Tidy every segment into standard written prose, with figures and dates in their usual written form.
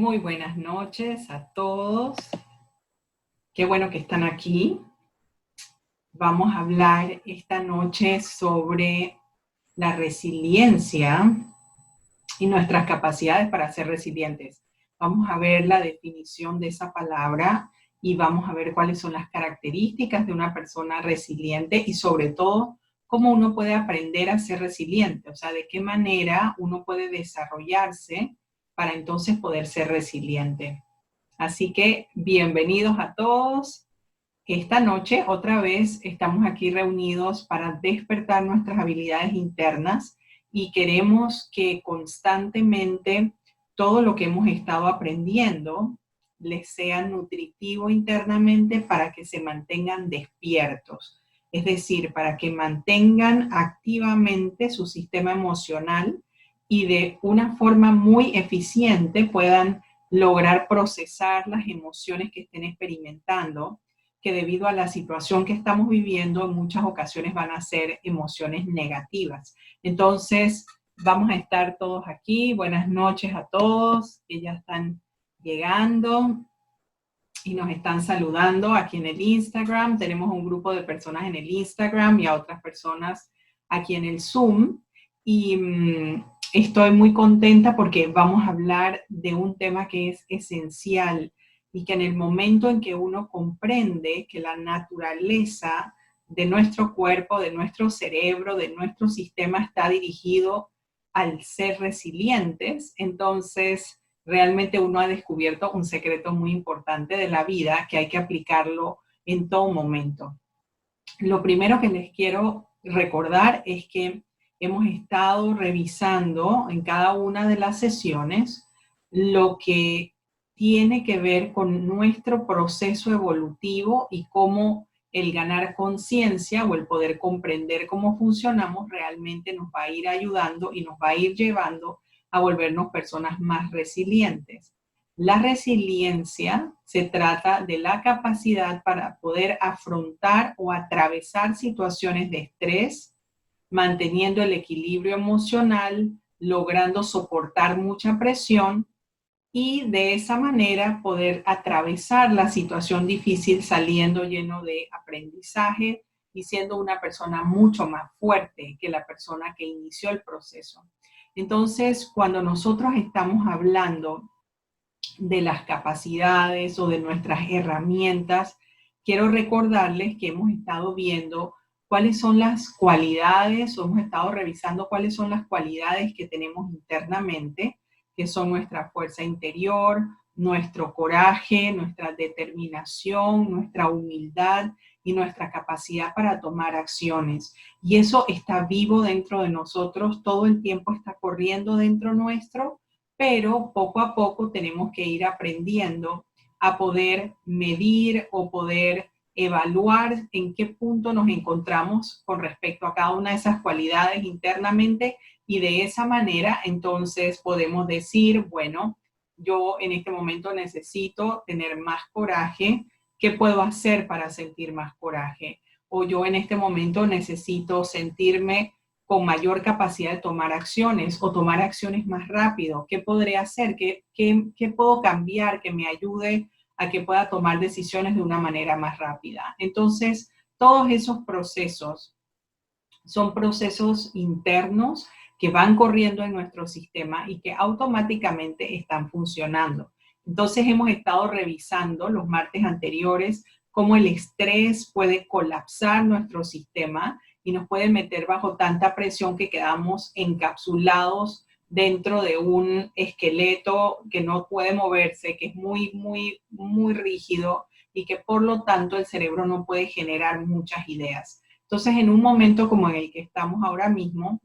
Muy buenas noches a todos. Qué bueno que están aquí. Vamos a hablar esta noche sobre la resiliencia y nuestras capacidades para ser resilientes. Vamos a ver la definición de esa palabra y vamos a ver cuáles son las características de una persona resiliente y sobre todo cómo uno puede aprender a ser resiliente, o sea, de qué manera uno puede desarrollarse para entonces poder ser resiliente. Así que bienvenidos a todos. Esta noche otra vez estamos aquí reunidos para despertar nuestras habilidades internas y queremos que constantemente todo lo que hemos estado aprendiendo les sea nutritivo internamente para que se mantengan despiertos. Es decir, para que mantengan activamente su sistema emocional y de una forma muy eficiente puedan lograr procesar las emociones que estén experimentando, que debido a la situación que estamos viviendo en muchas ocasiones van a ser emociones negativas. Entonces, vamos a estar todos aquí. Buenas noches a todos que ya están llegando y nos están saludando aquí en el Instagram. Tenemos un grupo de personas en el Instagram y a otras personas aquí en el Zoom. Y estoy muy contenta porque vamos a hablar de un tema que es esencial y que en el momento en que uno comprende que la naturaleza de nuestro cuerpo, de nuestro cerebro, de nuestro sistema está dirigido al ser resilientes, entonces realmente uno ha descubierto un secreto muy importante de la vida que hay que aplicarlo en todo momento. Lo primero que les quiero recordar es que hemos estado revisando en cada una de las sesiones lo que tiene que ver con nuestro proceso evolutivo y cómo el ganar conciencia o el poder comprender cómo funcionamos realmente nos va a ir ayudando y nos va a ir llevando a volvernos personas más resilientes. La resiliencia se trata de la capacidad para poder afrontar o atravesar situaciones de estrés, manteniendo el equilibrio emocional, logrando soportar mucha presión y de esa manera poder atravesar la situación difícil saliendo lleno de aprendizaje y siendo una persona mucho más fuerte que la persona que inició el proceso. Entonces, cuando nosotros estamos hablando de las capacidades o de nuestras herramientas, quiero recordarles que hemos estado viendo cuáles son las cualidades o hemos estado revisando cuáles son las cualidades que tenemos internamente, que son nuestra fuerza interior, nuestro coraje, nuestra determinación, nuestra humildad y nuestra capacidad para tomar acciones. Y eso está vivo dentro de nosotros, todo el tiempo está corriendo dentro nuestro, pero poco a poco tenemos que ir aprendiendo a poder medir o poder evaluar en qué punto nos encontramos con respecto a cada una de esas cualidades internamente y de esa manera entonces podemos decir, bueno, yo en este momento necesito tener más coraje, ¿qué puedo hacer para sentir más coraje? O yo en este momento necesito sentirme con mayor capacidad de tomar acciones o tomar acciones más rápido. ¿Qué podré hacer? ¿Qué puedo cambiar que me ayude a que pueda tomar decisiones de una manera más rápida? Entonces, todos esos procesos son procesos internos que van corriendo en nuestro sistema y que automáticamente están funcionando. Entonces hemos estado revisando los martes anteriores cómo el estrés puede colapsar nuestro sistema y nos puede meter bajo tanta presión que quedamos encapsulados dentro de un esqueleto que no puede moverse, que es muy rígido y que por lo tanto el cerebro no puede generar muchas ideas. Entonces, en un momento como en el que estamos ahora mismo,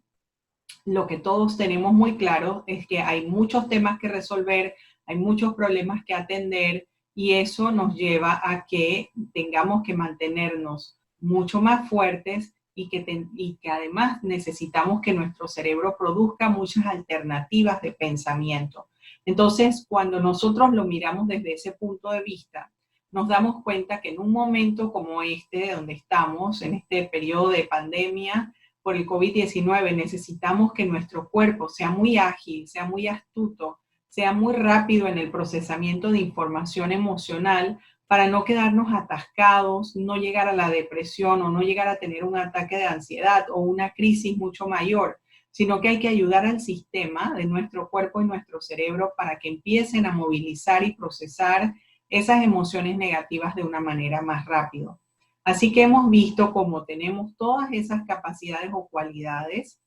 lo que todos tenemos muy claro es que hay muchos temas que resolver, hay muchos problemas que atender y eso nos lleva a que tengamos que mantenernos mucho más fuertes y que además necesitamos que nuestro cerebro produzca muchas alternativas de pensamiento. Entonces, cuando nosotros lo miramos desde ese punto de vista, nos damos cuenta que en un momento como este, donde estamos, en este periodo de pandemia por el COVID-19, necesitamos que nuestro cuerpo sea muy ágil, sea muy astuto sea muy rápido en el procesamiento de información emocional para no quedarnos atascados, no llegar a la depresión o no llegar a tener un ataque de ansiedad o una crisis mucho mayor, sino que hay que ayudar al sistema de nuestro cuerpo y nuestro cerebro para que empiecen a movilizar y procesar esas emociones negativas de una manera más rápido. Así que hemos visto cómo tenemos todas esas capacidades o cualidades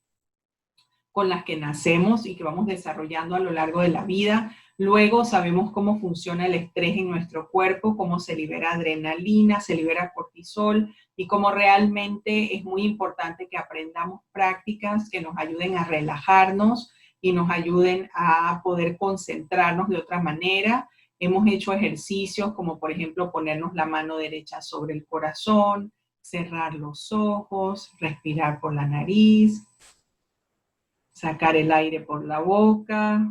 con las que nacemos y que vamos desarrollando a lo largo de la vida. Luego sabemos cómo funciona el estrés en nuestro cuerpo, cómo se libera adrenalina, se libera cortisol y cómo realmente es muy importante que aprendamos prácticas que nos ayuden a relajarnos y nos ayuden a poder concentrarnos de otra manera. Hemos hecho ejercicios como por ejemplo ponernos la mano derecha sobre el corazón, cerrar los ojos, respirar por la nariz, sacar el aire por la boca,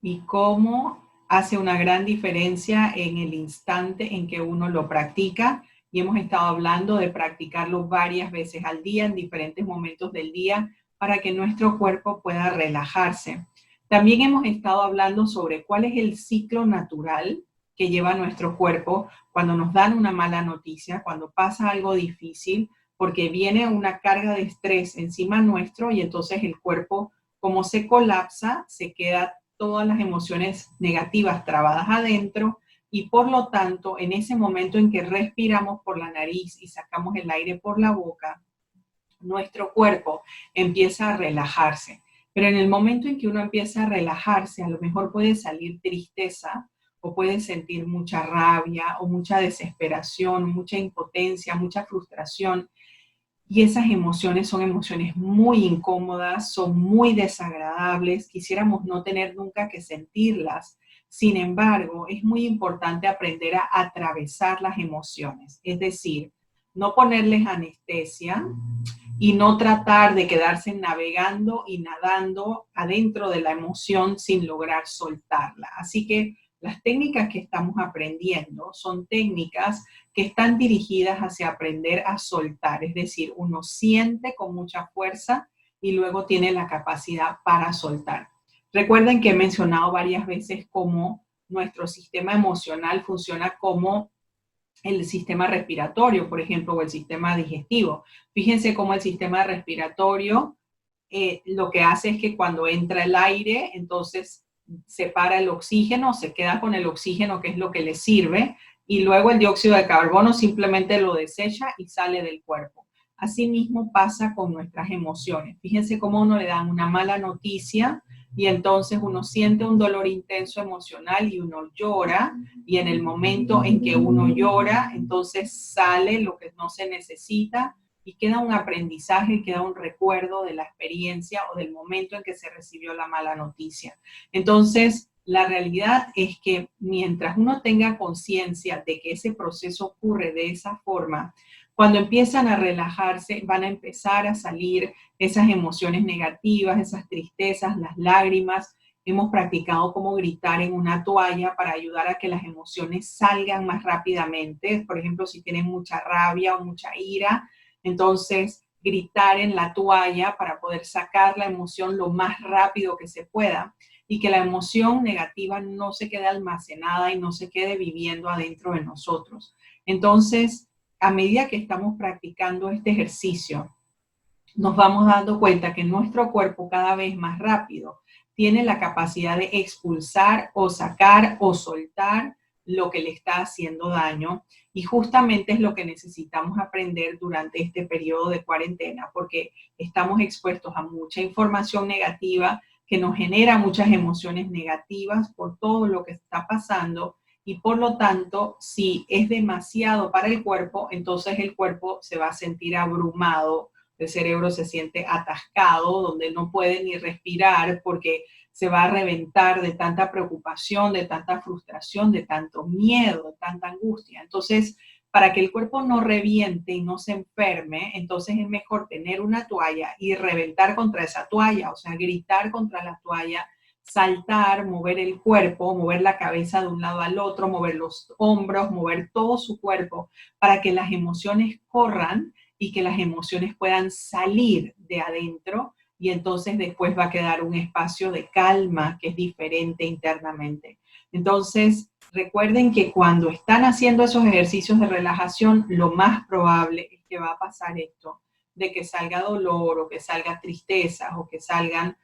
y cómo hace una gran diferencia en el instante en que uno lo practica. Y hemos estado hablando de practicarlo varias veces al día, en diferentes momentos del día, para que nuestro cuerpo pueda relajarse. También hemos estado hablando sobre cuál es el ciclo natural que lleva nuestro cuerpo cuando nos dan una mala noticia, cuando pasa algo difícil, porque viene una carga de estrés encima nuestro y entonces el cuerpo, como se colapsa, se queda todas las emociones negativas trabadas adentro y por lo tanto, en ese momento en que respiramos por la nariz y sacamos el aire por la boca, nuestro cuerpo empieza a relajarse. Pero en el momento en que uno empieza a relajarse, a lo mejor puede salir tristeza o puede sentir mucha rabia o mucha desesperación, mucha impotencia, mucha frustración. Y esas emociones son emociones muy incómodas, son muy desagradables, quisiéramos no tener nunca que sentirlas. Sin embargo, es muy importante aprender a atravesar las emociones, es decir, no ponerles anestesia y no tratar de quedarse navegando y nadando adentro de la emoción sin lograr soltarla. Así que las técnicas que estamos aprendiendo son técnicas que están dirigidas hacia aprender a soltar, es decir, uno siente con mucha fuerza y luego tiene la capacidad para soltar. Recuerden que he mencionado varias veces cómo nuestro sistema emocional funciona como el sistema respiratorio, por ejemplo, o el sistema digestivo. Fíjense cómo el sistema respiratorio lo que hace es que cuando entra el aire, entonces separa el oxígeno, se queda con el oxígeno, que es lo que le sirve, y luego el dióxido de carbono simplemente lo desecha y sale del cuerpo. Asimismo pasa con nuestras emociones. Fíjense cómo uno le dan una mala noticia y entonces uno siente un dolor intenso emocional y uno llora, y en el momento en que uno llora, entonces sale lo que no se necesita y queda un aprendizaje, queda un recuerdo de la experiencia o del momento en que se recibió la mala noticia. Entonces, la realidad es que mientras uno tenga conciencia de que ese proceso ocurre de esa forma, cuando empiezan a relajarse, van a empezar a salir esas emociones negativas, esas tristezas, las lágrimas. Hemos practicado cómo gritar en una toalla para ayudar a que las emociones salgan más rápidamente. Por ejemplo, si tienen mucha rabia o mucha ira, entonces gritar en la toalla para poder sacar la emoción lo más rápido que se pueda y que la emoción negativa no se quede almacenada y no se quede viviendo adentro de nosotros. Entonces, a medida que estamos practicando este ejercicio, nos vamos dando cuenta que nuestro cuerpo cada vez más rápido tiene la capacidad de expulsar o sacar o soltar lo que le está haciendo daño, y justamente es lo que necesitamos aprender durante este periodo de cuarentena, porque estamos expuestos a mucha información negativa que nos genera muchas emociones negativas por todo lo que está pasando, y por lo tanto, si es demasiado para el cuerpo, entonces el cuerpo se va a sentir abrumado, el cerebro se siente atascado, donde no puede ni respirar porque se va a reventar de tanta preocupación, de tanta frustración, de tanto miedo, de tanta angustia. Entonces, para que el cuerpo no reviente y no se enferme, entonces es mejor tener una toalla y reventar contra esa toalla, o sea, gritar contra la toalla, saltar, mover el cuerpo, mover la cabeza de un lado al otro, mover los hombros, mover todo su cuerpo para que las emociones corran y que las emociones puedan salir de adentro y entonces después va a quedar un espacio de calma que es diferente internamente. Entonces, recuerden que cuando están haciendo esos ejercicios de relajación, lo más probable es que va a pasar esto, de que salga dolor o que salga tristeza o que salgan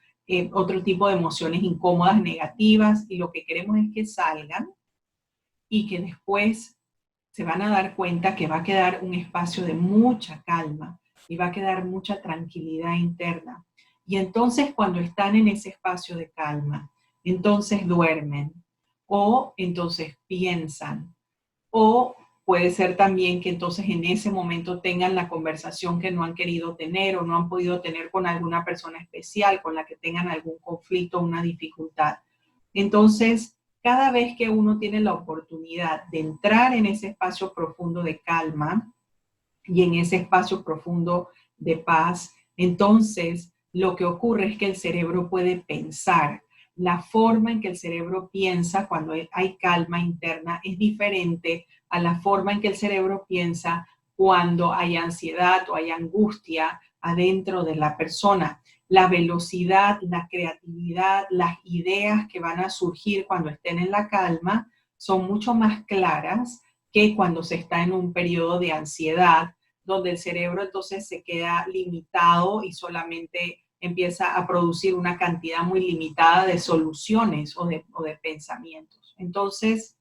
otro tipo de emociones incómodas, negativas, y lo que queremos es que salgan y que después se van a dar cuenta que va a quedar un espacio de mucha calma y va a quedar mucha tranquilidad interna. Y entonces cuando están en ese espacio de calma, entonces duermen o entonces piensan o puede ser también que entonces en ese momento tengan la conversación que no han querido tener o no han podido tener con alguna persona especial con la que tengan algún conflicto o una dificultad. Entonces, cada vez que uno tiene la oportunidad de entrar en ese espacio profundo de calma y en ese espacio profundo de paz, entonces lo que ocurre es que el cerebro puede pensar. La forma en que el cerebro piensa cuando hay calma interna es diferente a la forma en que el cerebro piensa cuando hay ansiedad o hay angustia adentro de la persona. La velocidad, la creatividad, las ideas que van a surgir cuando estén en la calma son mucho más claras que cuando se está en un periodo de ansiedad, donde el cerebro entonces se queda limitado y solamente empieza a producir una cantidad muy limitada de soluciones o de pensamientos. Entonces,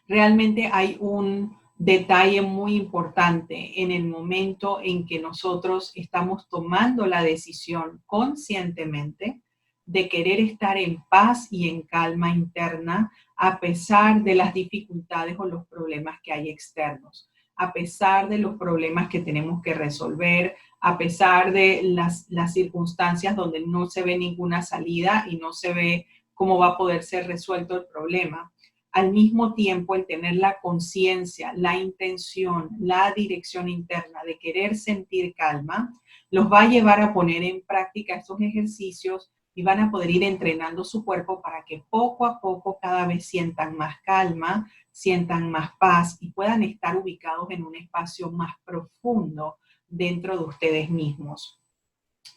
realmente hay un detalle muy importante en el momento en que nosotros estamos tomando la decisión conscientemente de querer estar en paz y en calma interna a pesar de las dificultades o los problemas que hay externos, a pesar de los problemas que tenemos que resolver, a pesar de las circunstancias donde no se ve ninguna salida y no se ve cómo va a poder ser resuelto el problema. Al mismo tiempo, el tener la conciencia, la intención, la dirección interna de querer sentir calma, los va a llevar a poner en práctica estos ejercicios y van a poder ir entrenando su cuerpo para que poco a poco cada vez sientan más calma, sientan más paz y puedan estar ubicados en un espacio más profundo dentro de ustedes mismos.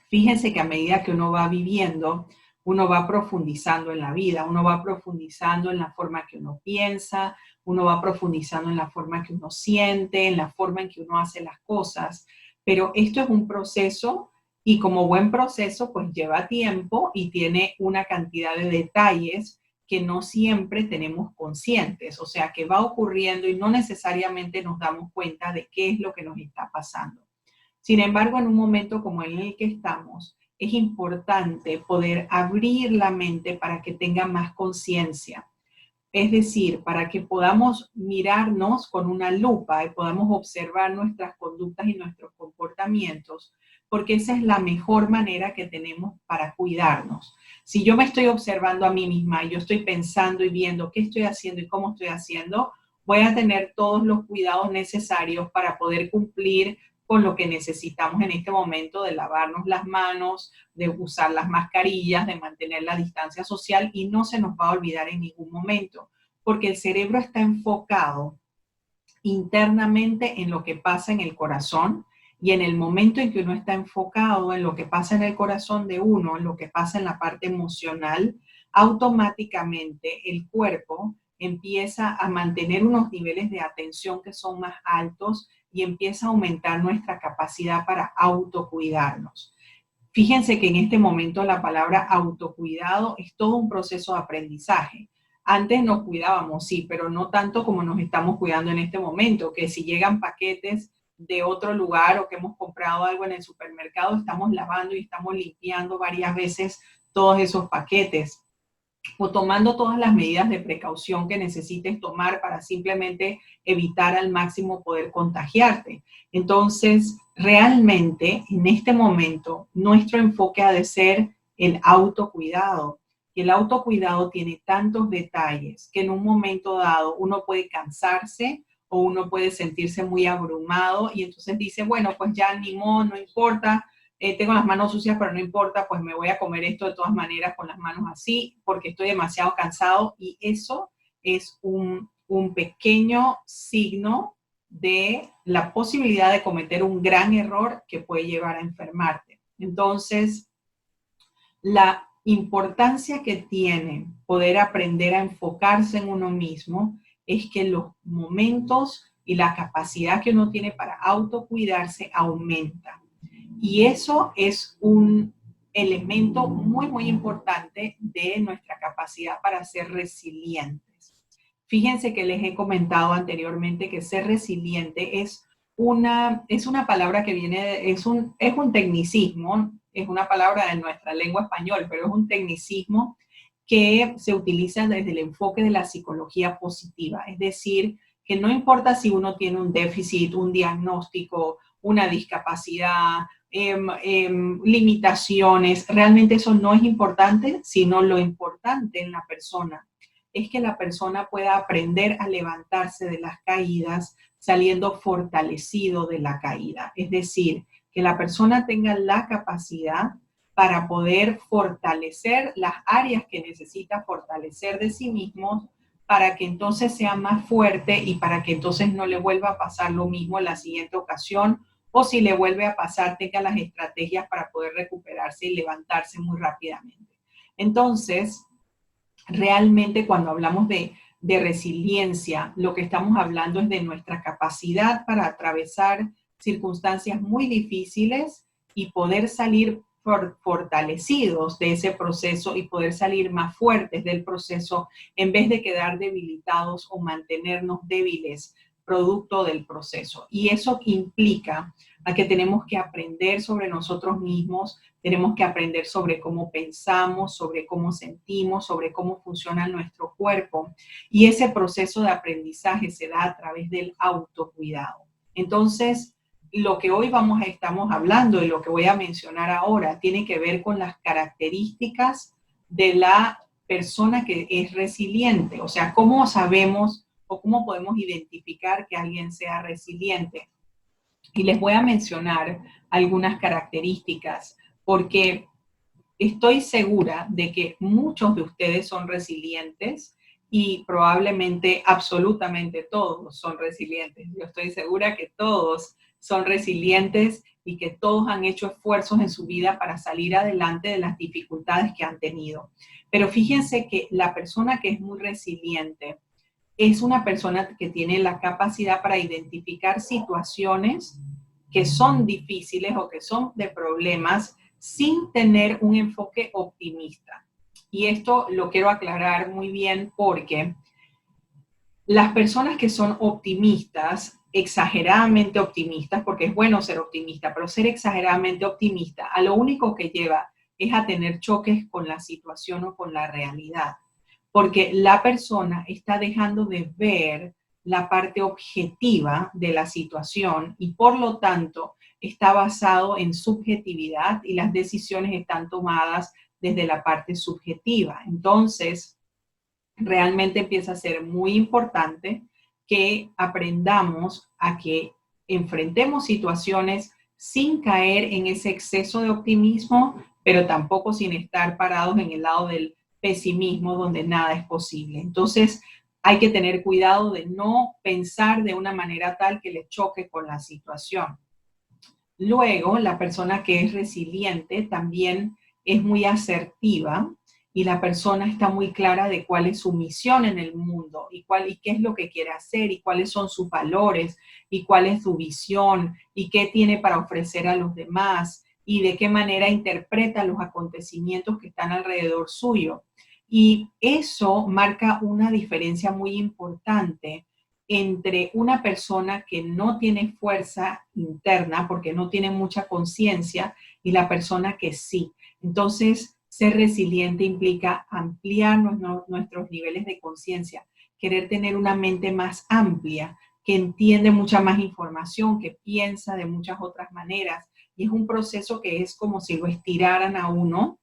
Fíjense que a medida que uno va viviendo, uno va profundizando en la vida, uno va profundizando en la forma que uno piensa, uno va profundizando en la forma que uno siente, en la forma en que uno hace las cosas. Pero esto es un proceso y como buen proceso, pues lleva tiempo y tiene una cantidad de detalles que no siempre tenemos conscientes, o sea, que va ocurriendo y no necesariamente nos damos cuenta de qué es lo que nos está pasando. Sin embargo, en un momento como en el que estamos, es importante poder abrir la mente para que tenga más conciencia. Es decir, para que podamos mirarnos con una lupa y podamos observar nuestras conductas y nuestros comportamientos, porque esa es la mejor manera que tenemos para cuidarnos. Si yo me estoy observando a mí misma y yo estoy pensando y viendo qué estoy haciendo y cómo estoy haciendo, voy a tener todos los cuidados necesarios para poder cumplir con lo que necesitamos en este momento de lavarnos las manos, de usar las mascarillas, de mantener la distancia social y no se nos va a olvidar en ningún momento, porque el cerebro está enfocado internamente en lo que pasa en el corazón y en el momento en que uno está enfocado en lo que pasa en el corazón de uno, en lo que pasa en la parte emocional, automáticamente el cuerpo empieza a mantener unos niveles de atención que son más altos y empieza a aumentar nuestra capacidad para autocuidarnos. Fíjense que en este momento la palabra autocuidado es todo un proceso de aprendizaje. Antes nos cuidábamos, sí, pero no tanto como nos estamos cuidando en este momento, que si llegan paquetes de otro lugar o que hemos comprado algo en el supermercado, estamos lavando y estamos limpiando varias veces todos esos paquetes o tomando todas las medidas de precaución que necesites tomar para simplemente evitar al máximo poder contagiarte. Entonces, realmente, en este momento, nuestro enfoque ha de ser el autocuidado. Y el autocuidado tiene tantos detalles que en un momento dado uno puede cansarse o uno puede sentirse muy abrumado y entonces dice, bueno, pues ya ni modo, no importa, tengo las manos sucias, pero no importa, pues me voy a comer esto de todas maneras con las manos así, porque estoy demasiado cansado y eso es un pequeño signo de la posibilidad de cometer un gran error que puede llevar a enfermarte. Entonces, la importancia que tiene poder aprender a enfocarse en uno mismo es que los momentos y la capacidad que uno tiene para autocuidarse aumenta. Y eso es un elemento muy, muy importante de nuestra capacidad para ser resilientes. Fíjense que les he comentado anteriormente que ser resiliente es una palabra que viene, es un tecnicismo, es una palabra de nuestra lengua español, pero es un tecnicismo que se utiliza desde el enfoque de la psicología positiva. Es decir, que no importa si uno tiene un déficit, un diagnóstico, una discapacidad, limitaciones, realmente eso no es importante, sino lo importante en la persona es que la persona pueda aprender a levantarse de las caídas saliendo fortalecido de la caída. Es decir, que la persona tenga la capacidad para poder fortalecer las áreas que necesita fortalecer de sí mismo para que entonces sea más fuerte y para que entonces no le vuelva a pasar lo mismo en la siguiente ocasión o si le vuelve a pasar tenga las estrategias para poder recuperarse y levantarse muy rápidamente. Entonces, realmente cuando hablamos de resiliencia, lo que estamos hablando es de nuestra capacidad para atravesar circunstancias muy difíciles y poder salir fortalecidos de ese proceso y poder salir más fuertes del proceso en vez de quedar debilitados o mantenernos débiles producto del proceso. Y eso implica a que tenemos que aprender sobre nosotros mismos, tenemos que aprender sobre cómo pensamos, sobre cómo sentimos, sobre cómo funciona nuestro cuerpo. Y ese proceso de aprendizaje se da a través del autocuidado. Entonces, lo que hoy estamos hablando y lo que voy a mencionar ahora tiene que ver con las características de la persona que es resiliente. O sea, cómo sabemos o cómo podemos identificar que alguien sea resiliente. Y les voy a mencionar algunas características porque estoy segura de que muchos de ustedes son resilientes y probablemente absolutamente todos son resilientes. Yo estoy segura que todos son resilientes y que todos han hecho esfuerzos en su vida para salir adelante de las dificultades que han tenido. Pero fíjense que la persona que es muy resiliente es una persona que tiene la capacidad para identificar situaciones que son difíciles o que son de problemas sin tener un enfoque optimista. Y esto lo quiero aclarar muy bien porque las personas que son optimistas, exageradamente optimistas, porque es bueno ser optimista, pero ser exageradamente optimista, a lo único que lleva es a tener choques con la situación o con la realidad porque la persona está dejando de ver la parte objetiva de la situación y por lo tanto está basado en subjetividad y las decisiones están tomadas desde la parte subjetiva. Entonces, realmente empieza a ser muy importante que aprendamos a que enfrentemos situaciones sin caer en ese exceso de optimismo, pero tampoco sin estar parados en el lado del pesimismo donde nada es posible. Entonces, hay que tener cuidado de no pensar de una manera tal que le choque con la situación. Luego, la persona que es resiliente también es muy asertiva y la persona está muy clara de cuál es su misión en el mundo y qué es lo que quiere hacer y cuáles son sus valores y cuál es su visión y qué tiene para ofrecer a los demás y de qué manera interpreta los acontecimientos que están alrededor suyo. Y eso marca una diferencia muy importante entre una persona que no tiene fuerza interna porque no tiene mucha conciencia y la persona que sí. Entonces, ser resiliente implica ampliar nuestros niveles de conciencia, querer tener una mente más amplia, que entiende mucha más información, que piensa de muchas otras maneras. Y es un proceso que es como si lo estiraran a uno,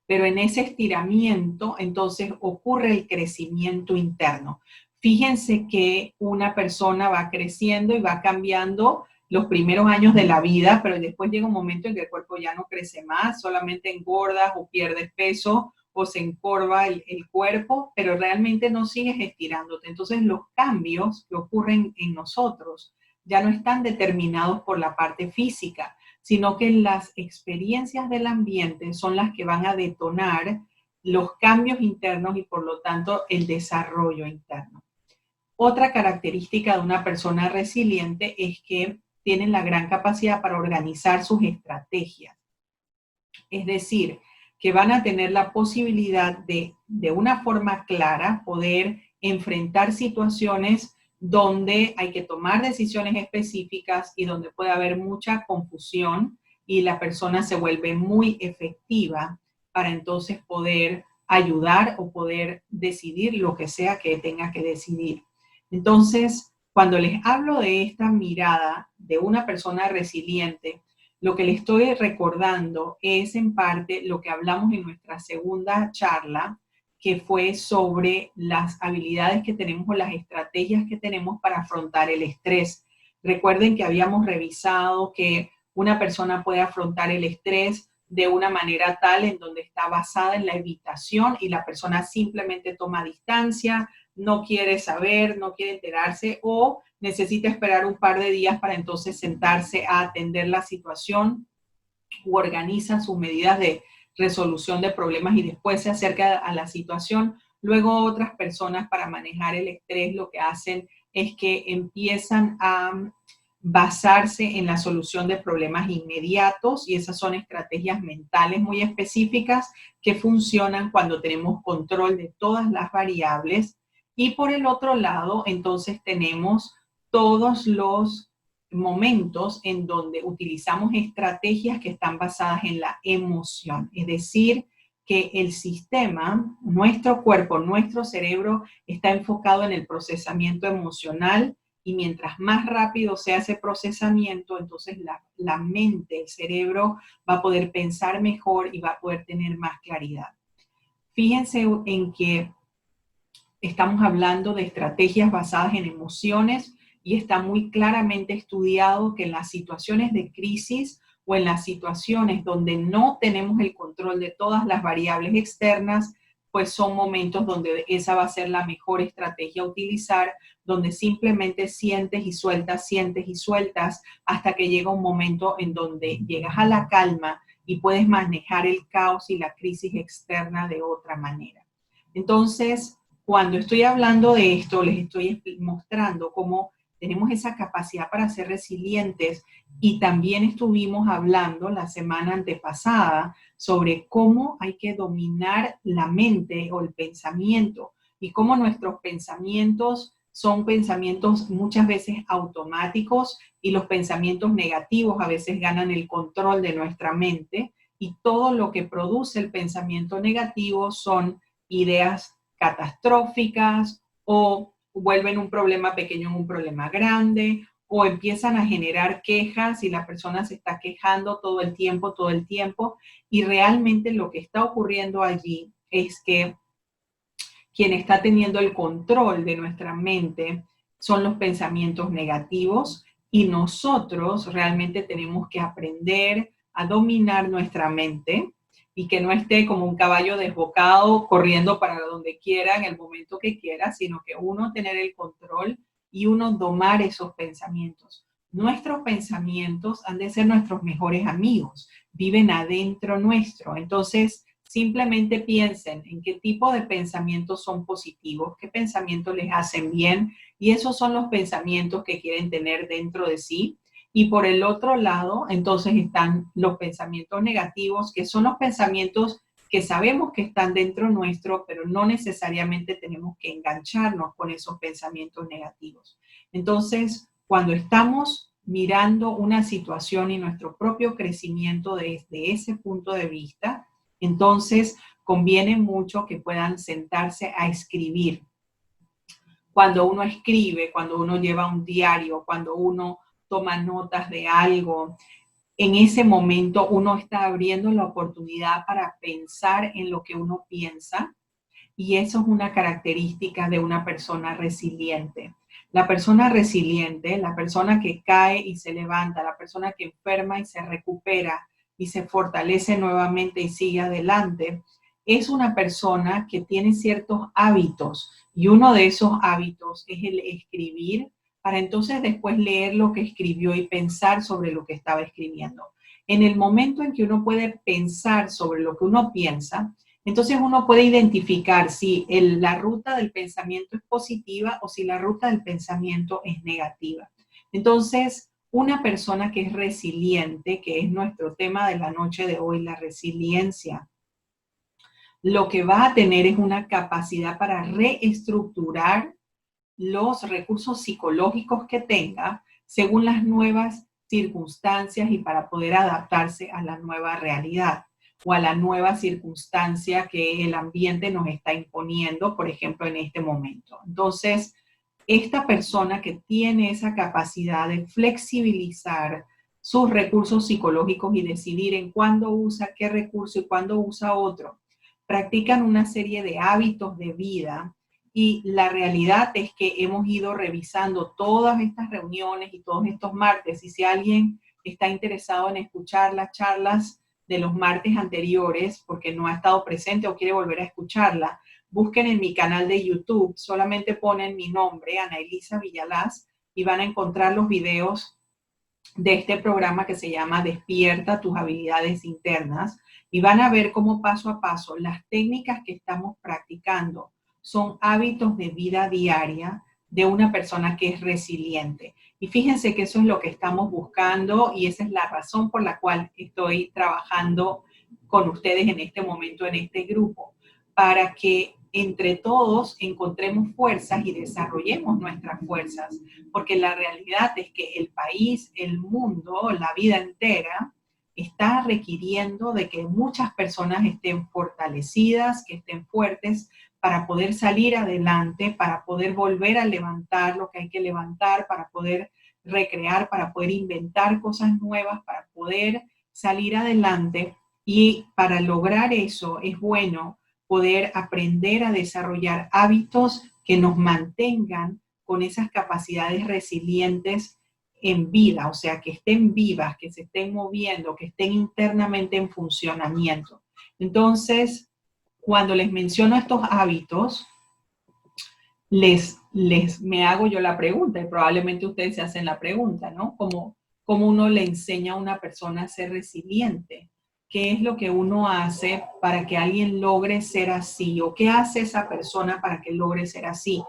pero en ese estiramiento entonces ocurre el crecimiento interno. Fíjense que una persona va creciendo y va cambiando los primeros años de la vida, pero después llega un momento en que el cuerpo ya no crece más, solamente engordas o pierdes peso o se encorva el cuerpo, pero realmente no sigues estirándote. Entonces los cambios que ocurren en nosotros ya no están determinados por la parte física, sino que las experiencias del ambiente son las que van a detonar los cambios internos y por lo tanto el desarrollo interno. Otra característica de una persona resiliente es que tienen la gran capacidad para organizar sus estrategias. Es decir, que van a tener la posibilidad de una forma clara, poder enfrentar situaciones donde hay que tomar decisiones específicas y donde puede haber mucha confusión y la persona se vuelve muy efectiva para entonces poder ayudar o poder decidir lo que sea que tenga que decidir. Entonces, cuando les hablo de esta mirada de una persona resiliente, lo que le estoy recordando es en parte lo que hablamos en nuestra segunda charla, que fue sobre las habilidades que tenemos o las estrategias que tenemos para afrontar el estrés. Recuerden que habíamos revisado que una persona puede afrontar el estrés de una manera tal en donde está basada en la evitación y la persona simplemente toma distancia, no quiere saber, no quiere enterarse o necesita esperar un par de días para entonces sentarse a atender la situación o organiza sus medidas de resolución de problemas y después se acerca a la situación. Luego otras personas para manejar el estrés lo que hacen es que empiezan a basarse en la solución de problemas inmediatos y esas son estrategias mentales muy específicas que funcionan cuando tenemos control de todas las variables. Y por el otro lado, entonces tenemos todos los momentos en donde utilizamos estrategias que están basadas en la emoción, es decir, que el sistema, nuestro cuerpo, nuestro cerebro está enfocado en el procesamiento emocional y mientras más rápido sea ese procesamiento, entonces la mente, el cerebro va a poder pensar mejor y va a poder tener más claridad. Fíjense en que estamos hablando de estrategias basadas en emociones y está muy claramente estudiado que en las situaciones de crisis o en las situaciones donde no tenemos el control de todas las variables externas, pues son momentos donde esa va a ser la mejor estrategia a utilizar, donde simplemente sientes y sueltas hasta que llega un momento en donde llegas a la calma y puedes manejar el caos y la crisis externa de otra manera. Entonces, cuando estoy hablando de esto, les estoy mostrando cómo tenemos esa capacidad para ser resilientes y también estuvimos hablando la semana antepasada sobre cómo hay que dominar la mente o el pensamiento y cómo nuestros pensamientos son pensamientos muchas veces automáticos y los pensamientos negativos a veces ganan el control de nuestra mente y todo lo que produce el pensamiento negativo son ideas catastróficas o vuelven un problema pequeño en un problema grande o empiezan a generar quejas y la persona se está quejando todo el tiempo y realmente lo que está ocurriendo allí es que quien está teniendo el control de nuestra mente son los pensamientos negativos y nosotros realmente tenemos que aprender a dominar nuestra mente y que no esté como un caballo desbocado corriendo para donde quiera en el momento que quiera, sino que uno tener el control y uno domar esos pensamientos. Nuestros pensamientos han de ser nuestros mejores amigos, viven adentro nuestro. Entonces, simplemente piensen en qué tipo de pensamientos son positivos, qué pensamientos les hacen bien, y esos son los pensamientos que quieren tener dentro de sí. Y por el otro lado, entonces están los pensamientos negativos, que son los pensamientos que sabemos que están dentro nuestro, pero no necesariamente tenemos que engancharnos con esos pensamientos negativos. Entonces, cuando estamos mirando una situación y nuestro propio crecimiento desde ese punto de vista, entonces conviene mucho que puedan sentarse a escribir. Cuando uno escribe, cuando uno lleva un diario, cuando uno toma notas de algo, en ese momento uno está abriendo la oportunidad para pensar en lo que uno piensa y eso es una característica de una persona resiliente. La persona resiliente, la persona que cae y se levanta, la persona que enferma y se recupera y se fortalece nuevamente y sigue adelante, es una persona que tiene ciertos hábitos y uno de esos hábitos es el escribir para entonces después leer lo que escribió y pensar sobre lo que estaba escribiendo. En el momento en que uno puede pensar sobre lo que uno piensa, entonces uno puede identificar si la ruta del pensamiento es positiva o si la ruta del pensamiento es negativa. Entonces, una persona que es resiliente, que es nuestro tema de la noche de hoy, la resiliencia, lo que va a tener es una capacidad para reestructurar los recursos psicológicos que tenga según las nuevas circunstancias y para poder adaptarse a la nueva realidad o a la nueva circunstancia que el ambiente nos está imponiendo, por ejemplo, en este momento. Entonces, esta persona que tiene esa capacidad de flexibilizar sus recursos psicológicos y decidir en cuándo usa qué recurso y cuándo usa otro, practican una serie de hábitos de vida y la realidad es que hemos ido revisando todas estas reuniones y todos estos martes y si alguien está interesado en escuchar las charlas de los martes anteriores porque no ha estado presente o quiere volver a escucharla, busquen en mi canal de YouTube, solamente ponen mi nombre, Ana Elisa Villalaz, y van a encontrar los videos de este programa que se llama Despierta tus habilidades internas y van a ver cómo paso a paso las técnicas que estamos practicando son hábitos de vida diaria de una persona que es resiliente. Y fíjense que eso es lo que estamos buscando y esa es la razón por la cual estoy trabajando con ustedes en este momento, en este grupo, para que entre todos encontremos fuerzas y desarrollemos nuestras fuerzas, porque la realidad es que el país, el mundo, la vida entera está requiriendo de que muchas personas estén fortalecidas, que estén fuertes para poder salir adelante, para poder volver a levantar lo que hay que levantar, para poder recrear, para poder inventar cosas nuevas, para poder salir adelante. Y para lograr eso es bueno poder aprender a desarrollar hábitos que nos mantengan con esas capacidades resilientes en vida, o sea, que estén vivas, que se estén moviendo, que estén internamente en funcionamiento. Entonces, cuando les menciono estos hábitos, me hago yo la pregunta, y probablemente ustedes se hacen la pregunta, ¿no? ¿Cómo uno le enseña a una persona a ser resiliente? ¿Qué es lo que uno hace para que alguien logre ser así? ¿O qué hace esa persona para que logre ser así?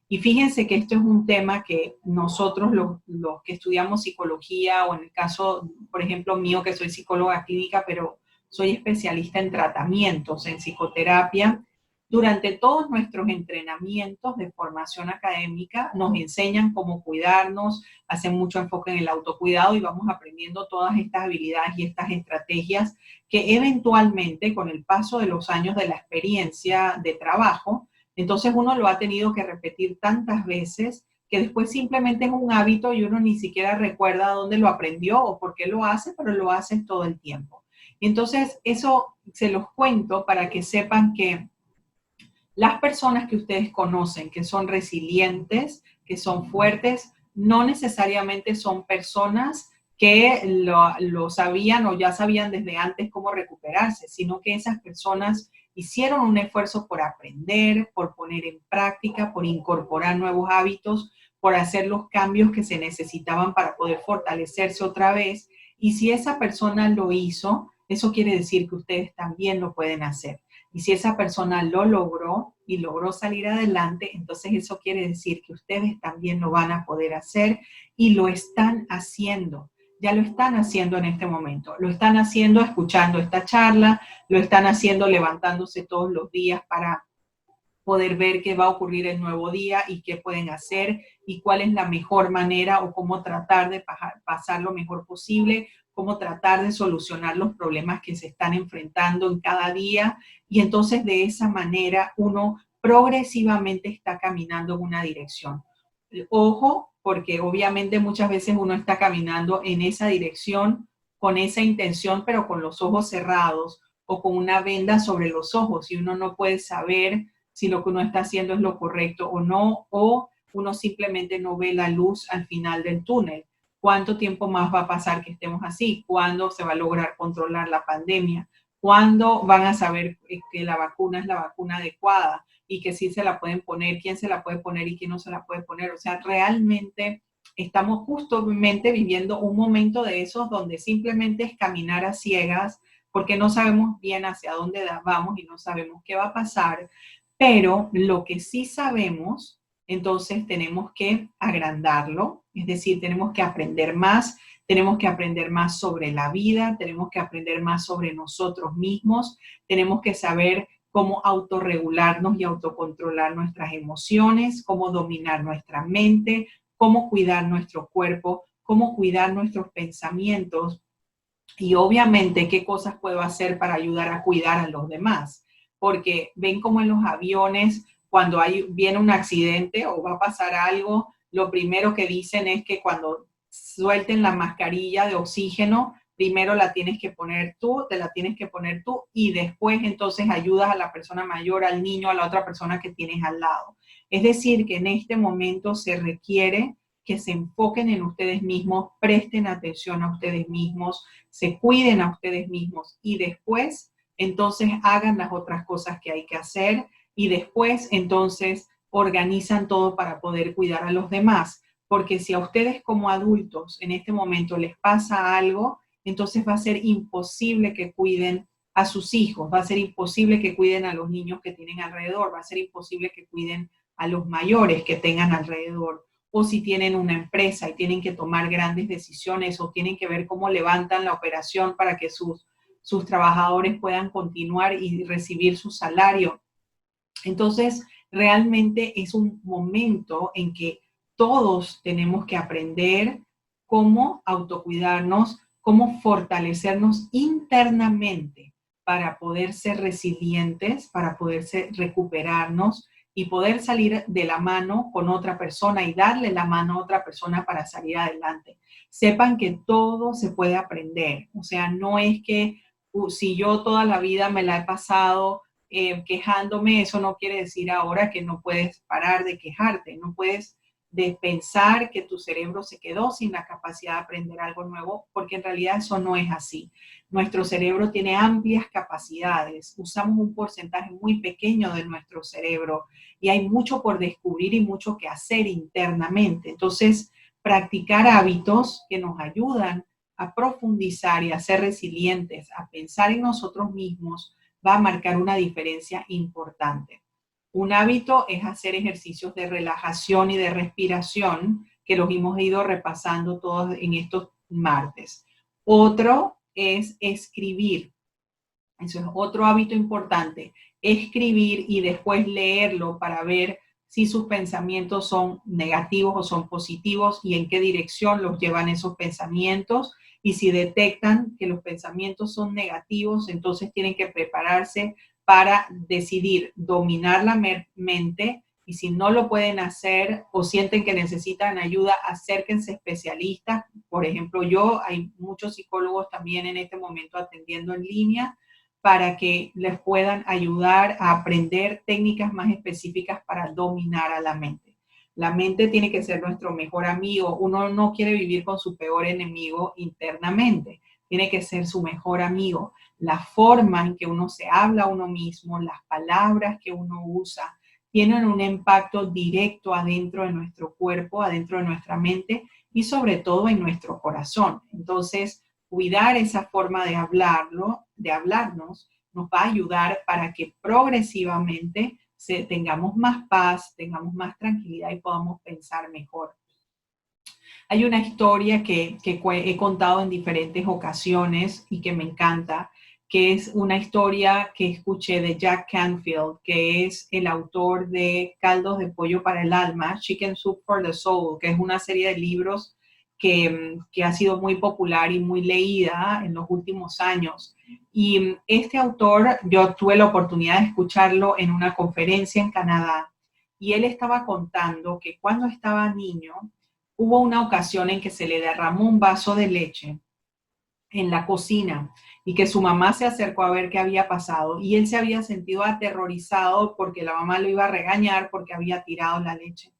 Y fíjense que esto es un tema que nosotros, los que estudiamos psicología, o en el caso, por ejemplo, mío, que soy psicóloga clínica, pero soy especialista en tratamientos, en psicoterapia, durante todos nuestros entrenamientos de formación académica nos enseñan cómo cuidarnos, hacen mucho enfoque en el autocuidado y vamos aprendiendo todas estas habilidades y estas estrategias que eventualmente con el paso de los años de la experiencia de trabajo, entonces uno lo ha tenido que repetir tantas veces que después simplemente es un hábito y uno ni siquiera recuerda dónde lo aprendió o por qué lo hace, pero lo hace todo el tiempo. Entonces eso se los cuento para que sepan que las personas que ustedes conocen, que son resilientes, que son fuertes, no necesariamente son personas que lo sabían o ya sabían desde antes cómo recuperarse, sino que esas personas hicieron un esfuerzo por aprender, por poner en práctica, por incorporar nuevos hábitos, por hacer los cambios que se necesitaban para poder fortalecerse otra vez. Y si esa persona lo hizo, eso quiere decir que ustedes también lo pueden hacer. Y si esa persona lo logró y logró salir adelante, entonces eso quiere decir que ustedes también lo van a poder hacer y lo están haciendo. Ya lo están haciendo en este momento. Lo están haciendo escuchando esta charla, lo están haciendo levantándose todos los días para poder ver qué va a ocurrir el nuevo día y qué pueden hacer y cuál es la mejor manera o cómo tratar de pasar lo mejor posible, cómo tratar de solucionar los problemas que se están enfrentando en cada día. Y entonces de esa manera uno progresivamente está caminando en una dirección. Ojo, porque obviamente muchas veces uno está caminando en esa dirección con esa intención, pero con los ojos cerrados o con una venda sobre los ojos y uno no puede saber si lo que uno está haciendo es lo correcto o no, o uno simplemente no ve la luz al final del túnel. ¿Cuánto tiempo más va a pasar que estemos así? ¿Cuándo se va a lograr controlar la pandemia? ¿Cuándo van a saber que la vacuna es la vacuna adecuada y que sí se la pueden poner, quién se la puede poner y quién no se la puede poner? O sea, realmente estamos justamente viviendo un momento de esos donde simplemente es caminar a ciegas porque no sabemos bien hacia dónde vamos y no sabemos qué va a pasar, pero lo que sí sabemos, entonces tenemos que agrandarlo, es decir, tenemos que aprender más sobre la vida, tenemos que aprender más sobre nosotros mismos, tenemos que saber cómo autorregularnos y autocontrolar nuestras emociones, cómo dominar nuestra mente, cómo cuidar nuestro cuerpo, cómo cuidar nuestros pensamientos y obviamente qué cosas puedo hacer para ayudar a cuidar a los demás. Porque ven como en los aviones, cuando viene un accidente o va a pasar algo, lo primero que dicen es que cuando suelten la mascarilla de oxígeno, primero la tienes que poner tú, te la tienes que poner tú y después entonces ayudas a la persona mayor, al niño, a la otra persona que tienes al lado. Es decir, que en este momento se requiere que se enfoquen en ustedes mismos, presten atención a ustedes mismos, se cuiden a ustedes mismos y después entonces hagan las otras cosas que hay que hacer y después entonces organizan todo para poder cuidar a los demás. Porque si a ustedes como adultos en este momento les pasa algo, entonces va a ser imposible que cuiden a sus hijos, va a ser imposible que cuiden a los niños que tienen alrededor, va a ser imposible que cuiden a los mayores que tengan alrededor. O si tienen una empresa y tienen que tomar grandes decisiones o tienen que ver cómo levantan la operación para que sus trabajadores puedan continuar y recibir su salario. Entonces, realmente es un momento en que todos tenemos que aprender cómo autocuidarnos, cómo fortalecernos internamente para poder ser resilientes, para poder recuperarnos y poder salir de la mano con otra persona y darle la mano a otra persona para salir adelante. Sepan que todo se puede aprender. O sea, no es que si yo toda la vida me la he pasado quejándome, eso no quiere decir ahora que no puedes parar de quejarte, no puedes de pensar que tu cerebro se quedó sin la capacidad de aprender algo nuevo, porque en realidad eso no es así. Nuestro cerebro tiene amplias capacidades, usamos un porcentaje muy pequeño de nuestro cerebro y hay mucho por descubrir y mucho que hacer internamente. Entonces, practicar hábitos que nos ayudan a profundizar y a ser resilientes, a pensar en nosotros mismos, va a marcar una diferencia importante. Un hábito es hacer ejercicios de relajación y de respiración, que los hemos ido repasando todos en estos martes. Otro es escribir. Eso es otro hábito importante. Escribir y después leerlo para ver si sus pensamientos son negativos o son positivos y en qué dirección los llevan esos pensamientos. Y si detectan que los pensamientos son negativos, entonces tienen que prepararse para decidir dominar la mente y si no lo pueden hacer o sienten que necesitan ayuda, acérquense a especialistas. Por ejemplo, hay muchos psicólogos también en este momento atendiendo en línea para que les puedan ayudar a aprender técnicas más específicas para dominar a la mente. La mente tiene que ser nuestro mejor amigo. Uno no quiere vivir con su peor enemigo internamente. Tiene que ser su mejor amigo. La forma en que uno se habla a uno mismo, las palabras que uno usa, tienen un impacto directo adentro de nuestro cuerpo, adentro de nuestra mente y sobre todo en nuestro corazón. Entonces, cuidar esa forma de hablarnos, nos va a ayudar para que progresivamente tengamos más paz, tengamos más tranquilidad y podamos pensar mejor. Hay una historia que he contado en diferentes ocasiones y que me encanta, que es una historia que escuché de Jack Canfield, que es el autor de Caldos de Pollo para el Alma, Chicken Soup for the Soul, que es una serie de libros que ha sido muy popular y muy leída en los últimos años. Y este autor, yo tuve la oportunidad de escucharlo en una conferencia en Canadá, y él estaba contando que cuando estaba niño, hubo una ocasión en que se le derramó un vaso de leche en la cocina y que su mamá se acercó a ver qué había pasado y él se había sentido aterrorizado porque la mamá lo iba a regañar porque había tirado la leche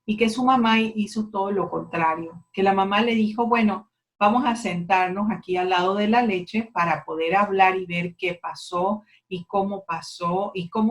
y que su mamá hizo todo lo contrario, que la mamá le dijo, bueno, vamos a sentarnos aquí al lado de la leche para poder hablar y ver qué pasó y cómo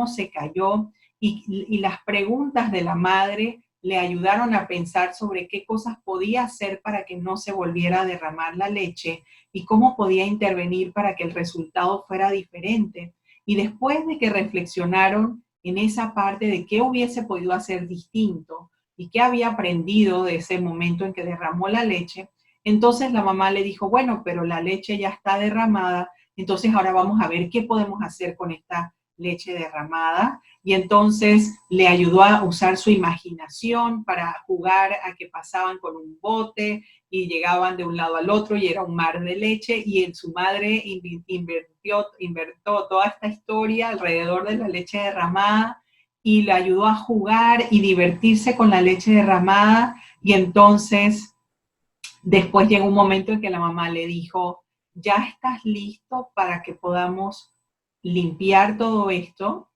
se cayó y las preguntas de la madre le ayudaron a pensar sobre qué cosas podía hacer para que no se volviera a derramar la leche y cómo podía intervenir para que el resultado fuera diferente. Y después de que reflexionaron en esa parte de qué hubiese podido hacer distinto y qué había aprendido de ese momento en que derramó la leche, entonces la mamá le dijo, bueno, pero la leche ya está derramada, entonces ahora vamos a ver qué podemos hacer con esta leche derramada. Y entonces le ayudó a usar su imaginación para jugar a que pasaban con un bote y llegaban de un lado al otro y era un mar de leche, y su madre invirtió toda esta historia alrededor de la leche derramada y le ayudó a jugar y divertirse con la leche derramada. Y entonces después llegó un momento en que la mamá le dijo, ¿ya estás listo para que podamos limpiar todo esto?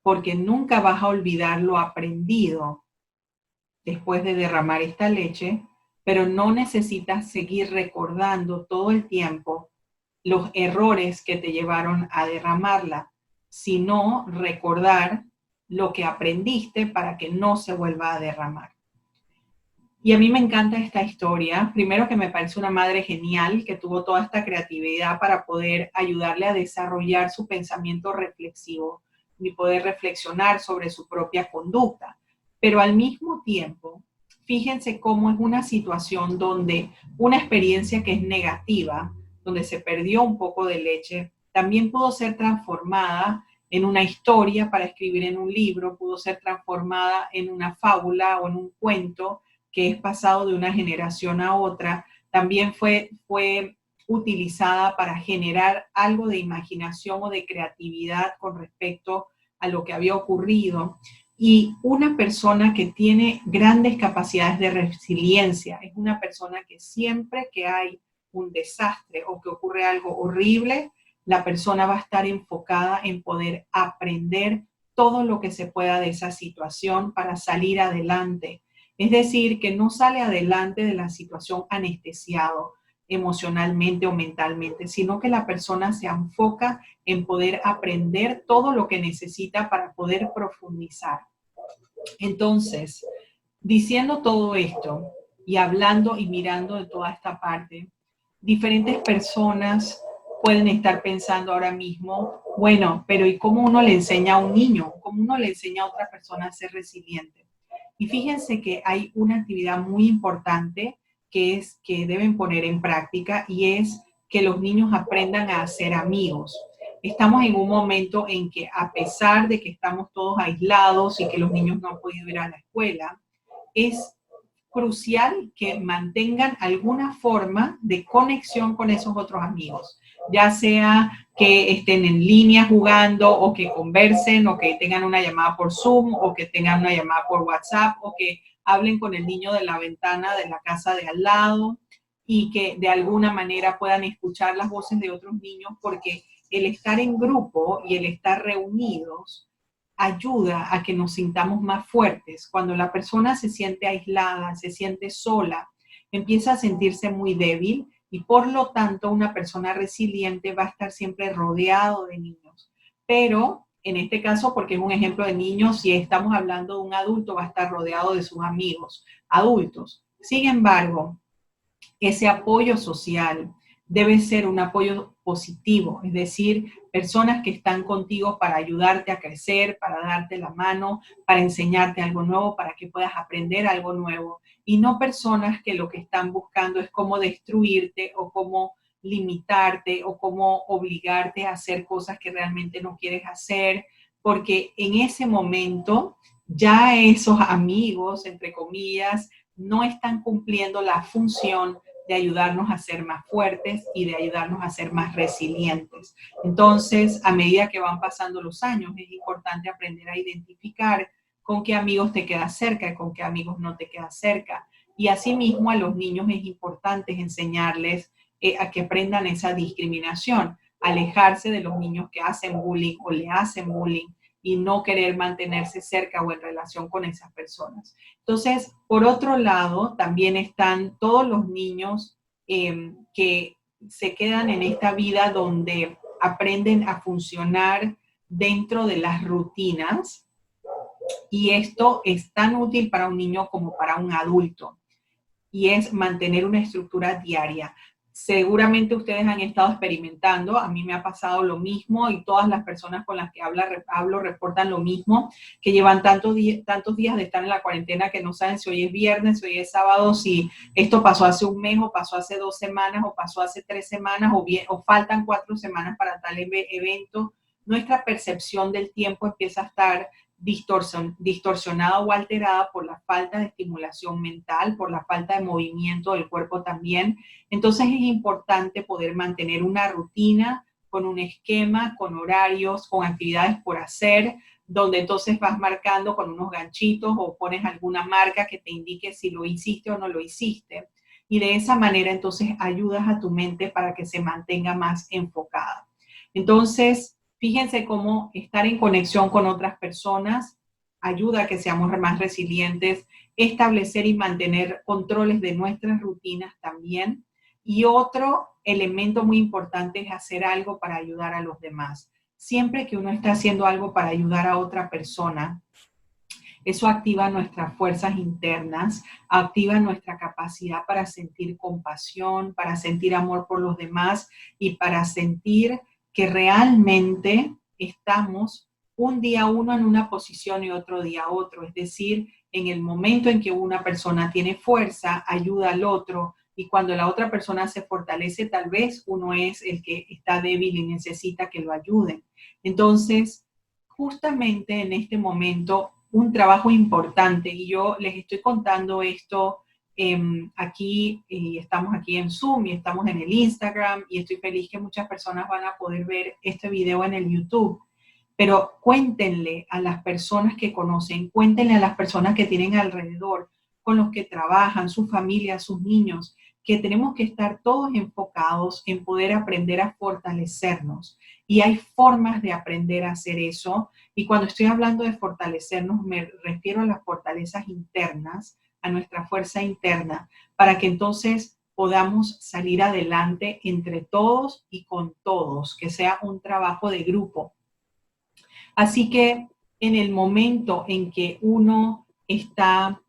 Porque nunca vas a olvidar lo aprendido después de derramar esta leche, pero no necesitas seguir recordando todo el tiempo los errores que te llevaron a derramarla, sino recordar lo que aprendiste para que no se vuelva a derramar. Y a mí me encanta esta historia. Primero, que me parece una madre genial que tuvo toda esta creatividad para poder ayudarle a desarrollar su pensamiento reflexivo y poder reflexionar sobre su propia conducta. Pero al mismo tiempo, fíjense cómo es una situación donde una experiencia que es negativa, donde se perdió un poco de leche, también pudo ser transformada en una historia para escribir en un libro, pudo ser transformada en una fábula o en un cuento que es pasado de una generación a otra. También fue utilizada para generar algo de imaginación o de creatividad con respecto a lo que había ocurrido. Y una persona que tiene grandes capacidades de resiliencia es una persona que siempre que hay un desastre o que ocurre algo horrible, la persona va a estar enfocada en poder aprender todo lo que se pueda de esa situación para salir adelante. Es decir, que no sale adelante de la situación anestesiado emocionalmente o mentalmente, sino que la persona se enfoca en poder aprender todo lo que necesita para poder profundizar. Entonces, diciendo todo esto y hablando y mirando de toda esta parte, diferentes personas pueden estar pensando ahora mismo, bueno, pero ¿y cómo uno le enseña a un niño? ¿Cómo uno le enseña a otra persona a ser resiliente? Y fíjense que hay una actividad muy importante que deben poner en práctica, y es que los niños aprendan a hacer amigos. Estamos en un momento en que, a pesar de que estamos todos aislados y que los niños no han podido ir a la escuela, es crucial que mantengan alguna forma de conexión con esos otros amigos, ya sea que estén en línea jugando o que conversen o que tengan una llamada por Zoom o que tengan una llamada por WhatsApp o que hablen con el niño de la ventana de la casa de al lado y que de alguna manera puedan escuchar las voces de otros niños, porque el estar en grupo y el estar reunidos ayuda a que nos sintamos más fuertes. Cuando la persona se siente aislada, se siente sola, empieza a sentirse muy débil, y por lo tanto una persona resiliente va a estar siempre rodeado de niños. Pero en este caso, porque es un ejemplo de niños, si estamos hablando de un adulto, va a estar rodeado de sus amigos adultos. Sin embargo, ese apoyo social debe ser un apoyo positivo, es decir, personas que están contigo para ayudarte a crecer, para darte la mano, para enseñarte algo nuevo, para que puedas aprender algo nuevo, y no personas que lo que están buscando es cómo destruirte o cómo limitarte o cómo obligarte a hacer cosas que realmente no quieres hacer, porque en ese momento ya esos amigos, entre comillas, no están cumpliendo la función de ayudarnos a ser más fuertes y de ayudarnos a ser más resilientes. Entonces, a medida que van pasando los años, es importante aprender a identificar con qué amigos te quedas cerca y con qué amigos no te quedas cerca. Y asimismo, a los niños es importante enseñarles a que aprendan esa discriminación, alejarse de los niños que hacen bullying o le hacen bullying, y no querer mantenerse cerca o en relación con esas personas. Entonces, por otro lado, también están todos los niños que se quedan en esta vida donde aprenden a funcionar dentro de las rutinas Y esto es tan útil para un niño como para un adulto. Y es mantener una estructura diaria. Seguramente ustedes han estado experimentando, a mí me ha pasado lo mismo y todas las personas con las que hablo reportan lo mismo, que llevan tantos días de estar en la cuarentena que no saben si hoy es viernes, si hoy es sábado, si esto pasó hace un mes o pasó hace 2 semanas o pasó hace 3 semanas o faltan 4 semanas para tal evento. Nuestra percepción del tiempo empieza a estar distorsionada o alterada por la falta de estimulación mental, por la falta de movimiento del cuerpo también. Entonces es importante poder mantener una rutina con un esquema, con horarios, con actividades por hacer, donde entonces vas marcando con unos ganchitos o pones alguna marca que te indique si lo hiciste o no lo hiciste. Y de esa manera entonces ayudas a tu mente para que se mantenga más enfocada. Entonces, fíjense cómo estar en conexión con otras personas ayuda a que seamos más resilientes, establecer y mantener controles de nuestras rutinas también. Y otro elemento muy importante es hacer algo para ayudar a los demás. Siempre que uno está haciendo algo para ayudar a otra persona, eso activa nuestras fuerzas internas, activa nuestra capacidad para sentir compasión, para sentir amor por los demás y para sentir que realmente estamos un día uno en una posición y otro día otro. Es decir, en el momento en que una persona tiene fuerza, ayuda al otro, y cuando la otra persona se fortalece, tal vez uno es el que está débil y necesita que lo ayuden. Entonces, justamente en este momento, un trabajo importante, y yo les estoy contando esto aquí, y estamos aquí en Zoom, y estamos en el Instagram, y estoy feliz que muchas personas van a poder ver este video en el YouTube. Pero cuéntenle a las personas que conocen, cuéntenle a las personas que tienen alrededor, con los que trabajan, su familia, sus niños, que tenemos que estar todos enfocados en poder aprender a fortalecernos. Y hay formas de aprender a hacer eso. Y cuando estoy hablando de fortalecernos, me refiero a las fortalezas internas, a nuestra fuerza interna, para que entonces podamos salir adelante entre todos y con todos, que sea un trabajo de grupo. Así que en el momento en que uno está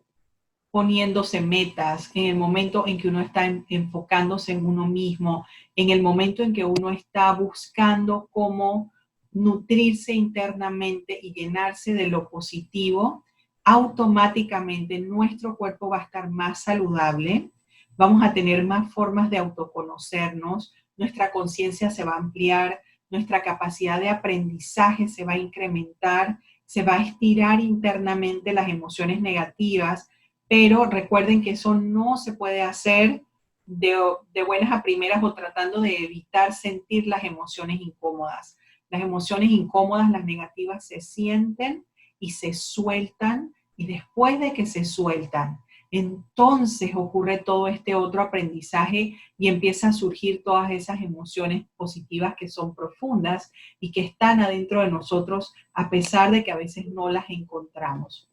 poniéndose metas, en el momento en que uno está enfocándose en uno mismo, en el momento en que uno está buscando cómo nutrirse internamente y llenarse de lo positivo, automáticamente nuestro cuerpo va a estar más saludable, vamos a tener más formas de autoconocernos, nuestra conciencia se va a ampliar, nuestra capacidad de aprendizaje se va a incrementar, se va a estirar internamente las emociones negativas, pero recuerden que eso no se puede hacer de buenas a primeras o tratando de evitar sentir las emociones incómodas. Las emociones incómodas, las negativas, se sienten y se sueltan, y después de que se sueltan, entonces ocurre todo este otro aprendizaje y empieza a surgir todas esas emociones positivas que son profundas y que están adentro de nosotros a pesar de que a veces no las encontramos.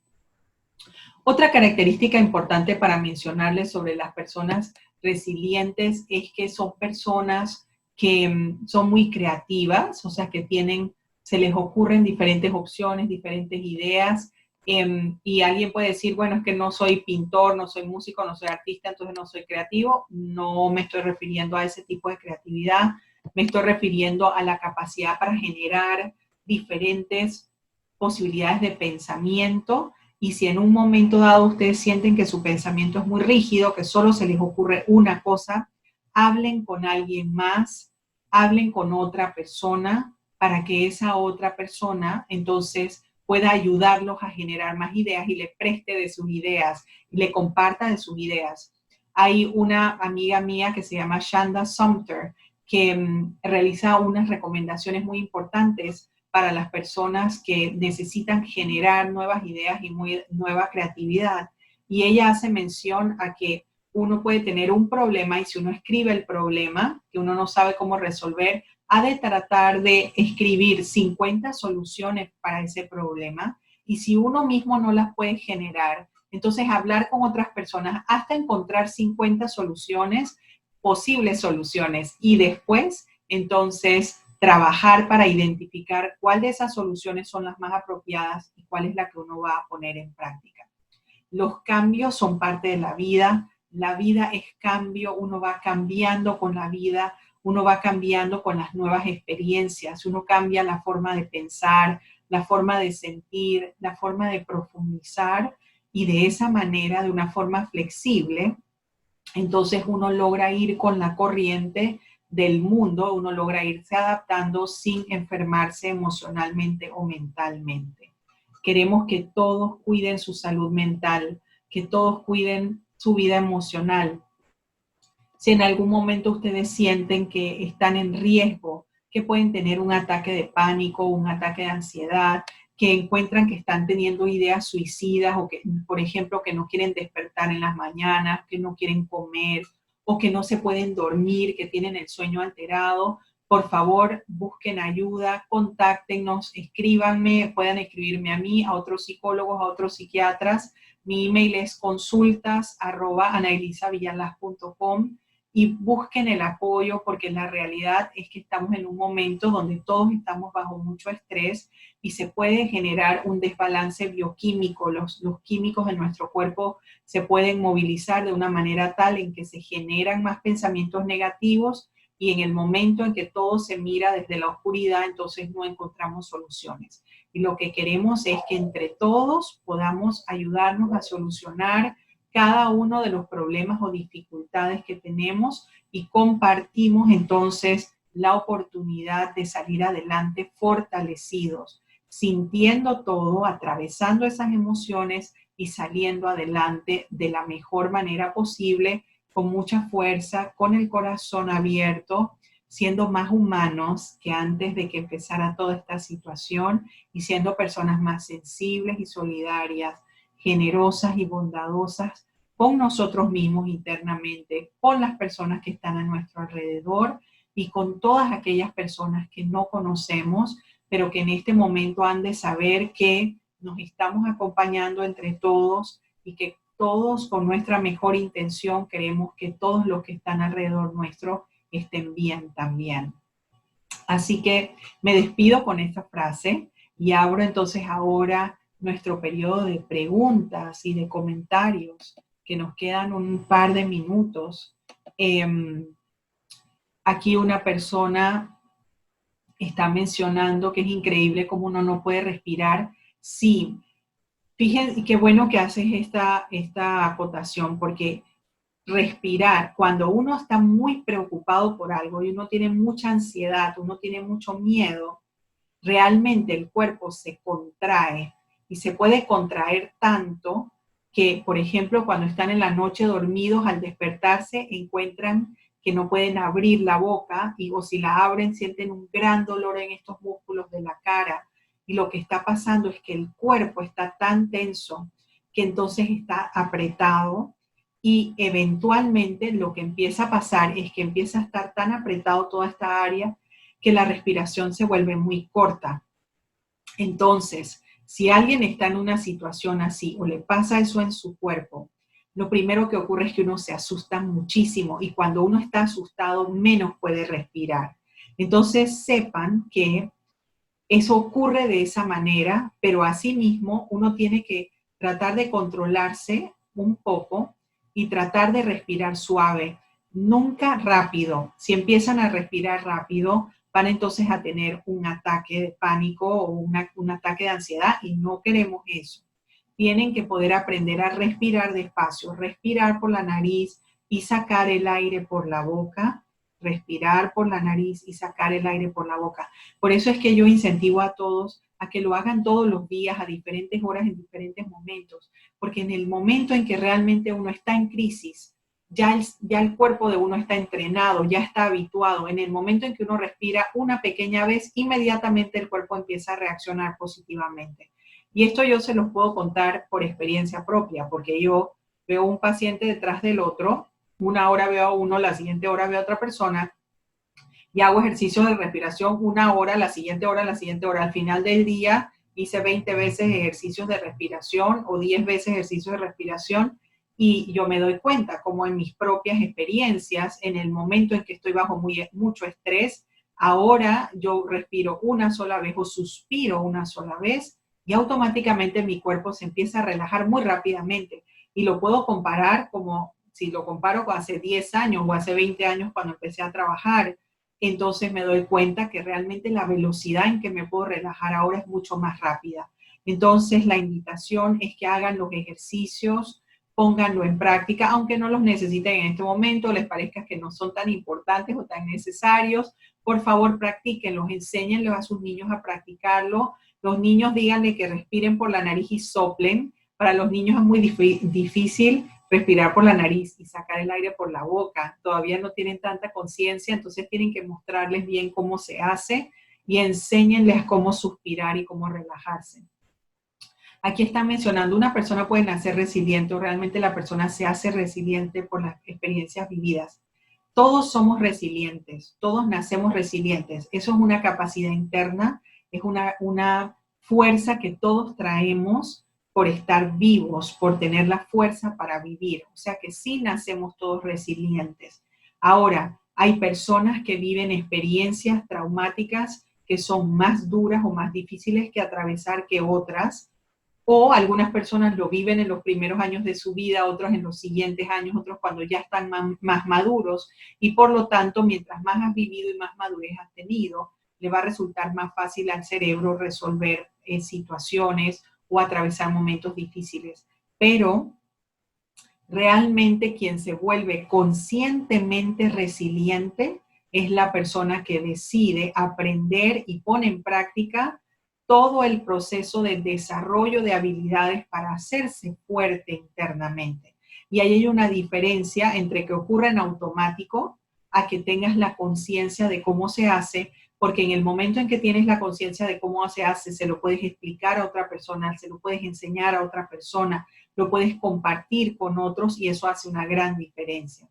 Otra característica importante para mencionarles sobre las personas resilientes es que son personas que son muy creativas, o sea, que se les ocurren diferentes opciones, diferentes ideas, y alguien puede decir, bueno, es que no soy pintor, no soy músico, no soy artista, entonces no soy creativo. No me estoy refiriendo a ese tipo de creatividad, me estoy refiriendo a la capacidad para generar diferentes posibilidades de pensamiento. Y si en un momento dado ustedes sienten que su pensamiento es muy rígido, que solo se les ocurre una cosa, hablen con alguien más, hablen con otra persona para que esa otra persona entonces pueda ayudarlos a generar más ideas y le preste de sus ideas, y le comparta de sus ideas. Hay una amiga mía que se llama Shanda Sumter, que realiza unas recomendaciones muy importantes para las personas que necesitan generar nuevas ideas y nueva creatividad. Y ella hace mención a que uno puede tener un problema y si uno escribe el problema, que uno no sabe cómo resolver, ha de tratar de escribir 50 soluciones para ese problema. Y si uno mismo no las puede generar, entonces hablar con otras personas hasta encontrar 50 soluciones, posibles soluciones. Y después, entonces, trabajar para identificar cuál de esas soluciones son las más apropiadas y cuál es la que uno va a poner en práctica. Los cambios son parte de la vida es cambio, uno va cambiando con la vida, uno va cambiando con las nuevas experiencias, uno cambia la forma de pensar, la forma de sentir, la forma de profundizar y de esa manera, de una forma flexible, entonces uno logra ir con la corriente del mundo, uno logra irse adaptando sin enfermarse emocionalmente o mentalmente. Queremos que todos cuiden su salud mental, que todos cuiden su vida emocional. Si en algún momento ustedes sienten que están en riesgo, que pueden tener un ataque de pánico, un ataque de ansiedad, que encuentran que están teniendo ideas suicidas o que, por ejemplo, que no quieren despertar en las mañanas, que no quieren comer o que no se pueden dormir, que tienen el sueño alterado, por favor, busquen ayuda, contáctenos, escríbanme, puedan escribirme a mí, a otros psicólogos, a otros psiquiatras. Mi email es consultas@anaelisavillalas.com y busquen el apoyo porque la realidad es que estamos en un momento donde todos estamos bajo mucho estrés y se puede generar un desbalance bioquímico. Los químicos en nuestro cuerpo se pueden movilizar de una manera tal en que se generan más pensamientos negativos y en el momento en que todo se mira desde la oscuridad, entonces no encontramos soluciones. Y lo que queremos es que entre todos podamos ayudarnos a solucionar cada uno de los problemas o dificultades que tenemos y compartimos entonces la oportunidad de salir adelante fortalecidos, sintiendo todo, atravesando esas emociones y saliendo adelante de la mejor manera posible, con mucha fuerza, con el corazón abierto, siendo más humanos que antes de que empezara toda esta situación y siendo personas más sensibles y solidarias, generosas y bondadosas con nosotros mismos internamente, con las personas que están a nuestro alrededor y con todas aquellas personas que no conocemos, pero que en este momento han de saber que nos estamos acompañando entre todos y que todos con nuestra mejor intención queremos que todos los que están alrededor nuestro estén bien también. Así que me despido con esta frase y abro entonces ahora nuestro periodo de preguntas y de comentarios, que nos quedan un par de minutos. Aquí una persona está mencionando que es increíble cómo uno no puede respirar. Sí, fíjense qué bueno que haces esta acotación, porque respirar, cuando uno está muy preocupado por algo y uno tiene mucha ansiedad, uno tiene mucho miedo, realmente el cuerpo se contrae y se puede contraer tanto que, por ejemplo, cuando están en la noche dormidos, al despertarse encuentran que no pueden abrir la boca o si la abren sienten un gran dolor en estos músculos de la cara. Y lo que está pasando es que el cuerpo está tan tenso que entonces está apretado y eventualmente lo que empieza a pasar es que empieza a estar tan apretado toda esta área que la respiración se vuelve muy corta. Entonces, si alguien está en una situación así o le pasa eso en su cuerpo, lo primero que ocurre es que uno se asusta muchísimo y cuando uno está asustado menos puede respirar. Entonces, sepan que eso ocurre de esa manera, pero asimismo uno tiene que tratar de controlarse un poco y tratar de respirar suave, nunca rápido. Si empiezan a respirar rápido, van entonces a tener un ataque de pánico o un ataque de ansiedad y no queremos eso. Tienen que poder aprender a respirar despacio, respirar por la nariz y sacar el aire por la boca, respirar por la nariz y sacar el aire por la boca. Por eso es que yo incentivo a todos a que lo hagan todos los días, a diferentes horas, en diferentes momentos, porque en el momento en que realmente uno está en crisis, ya el cuerpo de uno está entrenado, ya está habituado. En el momento en que uno respira una pequeña vez, inmediatamente el cuerpo empieza a reaccionar positivamente. Y esto yo se los puedo contar por experiencia propia, porque yo veo un paciente detrás del otro, una hora veo a uno, la siguiente hora veo a otra persona, y hago ejercicios de respiración una hora, la siguiente hora, la siguiente hora. Al final del día hice 20 veces ejercicios de respiración o 10 veces ejercicios de respiración y yo me doy cuenta como en mis propias experiencias, en el momento en que estoy bajo mucho estrés, Ahora yo respiro una sola vez o suspiro una sola vez y automáticamente mi cuerpo se empieza a relajar muy rápidamente. Y lo puedo comparar como si lo comparo con hace 10 años o hace 20 años cuando empecé a trabajar. Entonces me doy cuenta que realmente la velocidad en que me puedo relajar ahora es mucho más rápida. Entonces la invitación es que hagan los ejercicios, pónganlo en práctica, aunque no los necesiten en este momento, les parezca que no son tan importantes o tan necesarios. Por favor, practíquenlos, enséñenles a sus niños a practicarlo. Los niños díganle que respiren por la nariz y soplen. Para los niños es muy difícil respirar por la nariz y sacar el aire por la boca. Todavía no tienen tanta conciencia, entonces tienen que mostrarles bien cómo se hace y enséñenles cómo suspirar y cómo relajarse. Aquí están mencionando, una persona puede nacer resiliente o realmente la persona se hace resiliente por las experiencias vividas. Todos somos resilientes, todos nacemos resilientes. Eso es una capacidad interna, es una fuerza que todos traemos por estar vivos, por tener la fuerza para vivir. O sea que sí nacemos todos resilientes. Ahora, hay personas que viven experiencias traumáticas que son más duras o más difíciles que atravesar que otras, o algunas personas lo viven en los primeros años de su vida, otros en los siguientes años, otros cuando ya están más maduros, y por lo tanto, mientras más has vivido y más madurez has tenido, le va a resultar más fácil al cerebro resolver situaciones o atravesar momentos difíciles. Pero realmente quien se vuelve conscientemente resiliente es la persona que decide aprender y pone en práctica todo el proceso de desarrollo de habilidades para hacerse fuerte internamente. Y ahí hay una diferencia entre que ocurra en automático a que tengas la conciencia de cómo se hace, porque en el momento en que tienes la conciencia de cómo se hace, se lo puedes explicar a otra persona, se lo puedes enseñar a otra persona, lo puedes compartir con otros y eso hace una gran diferencia.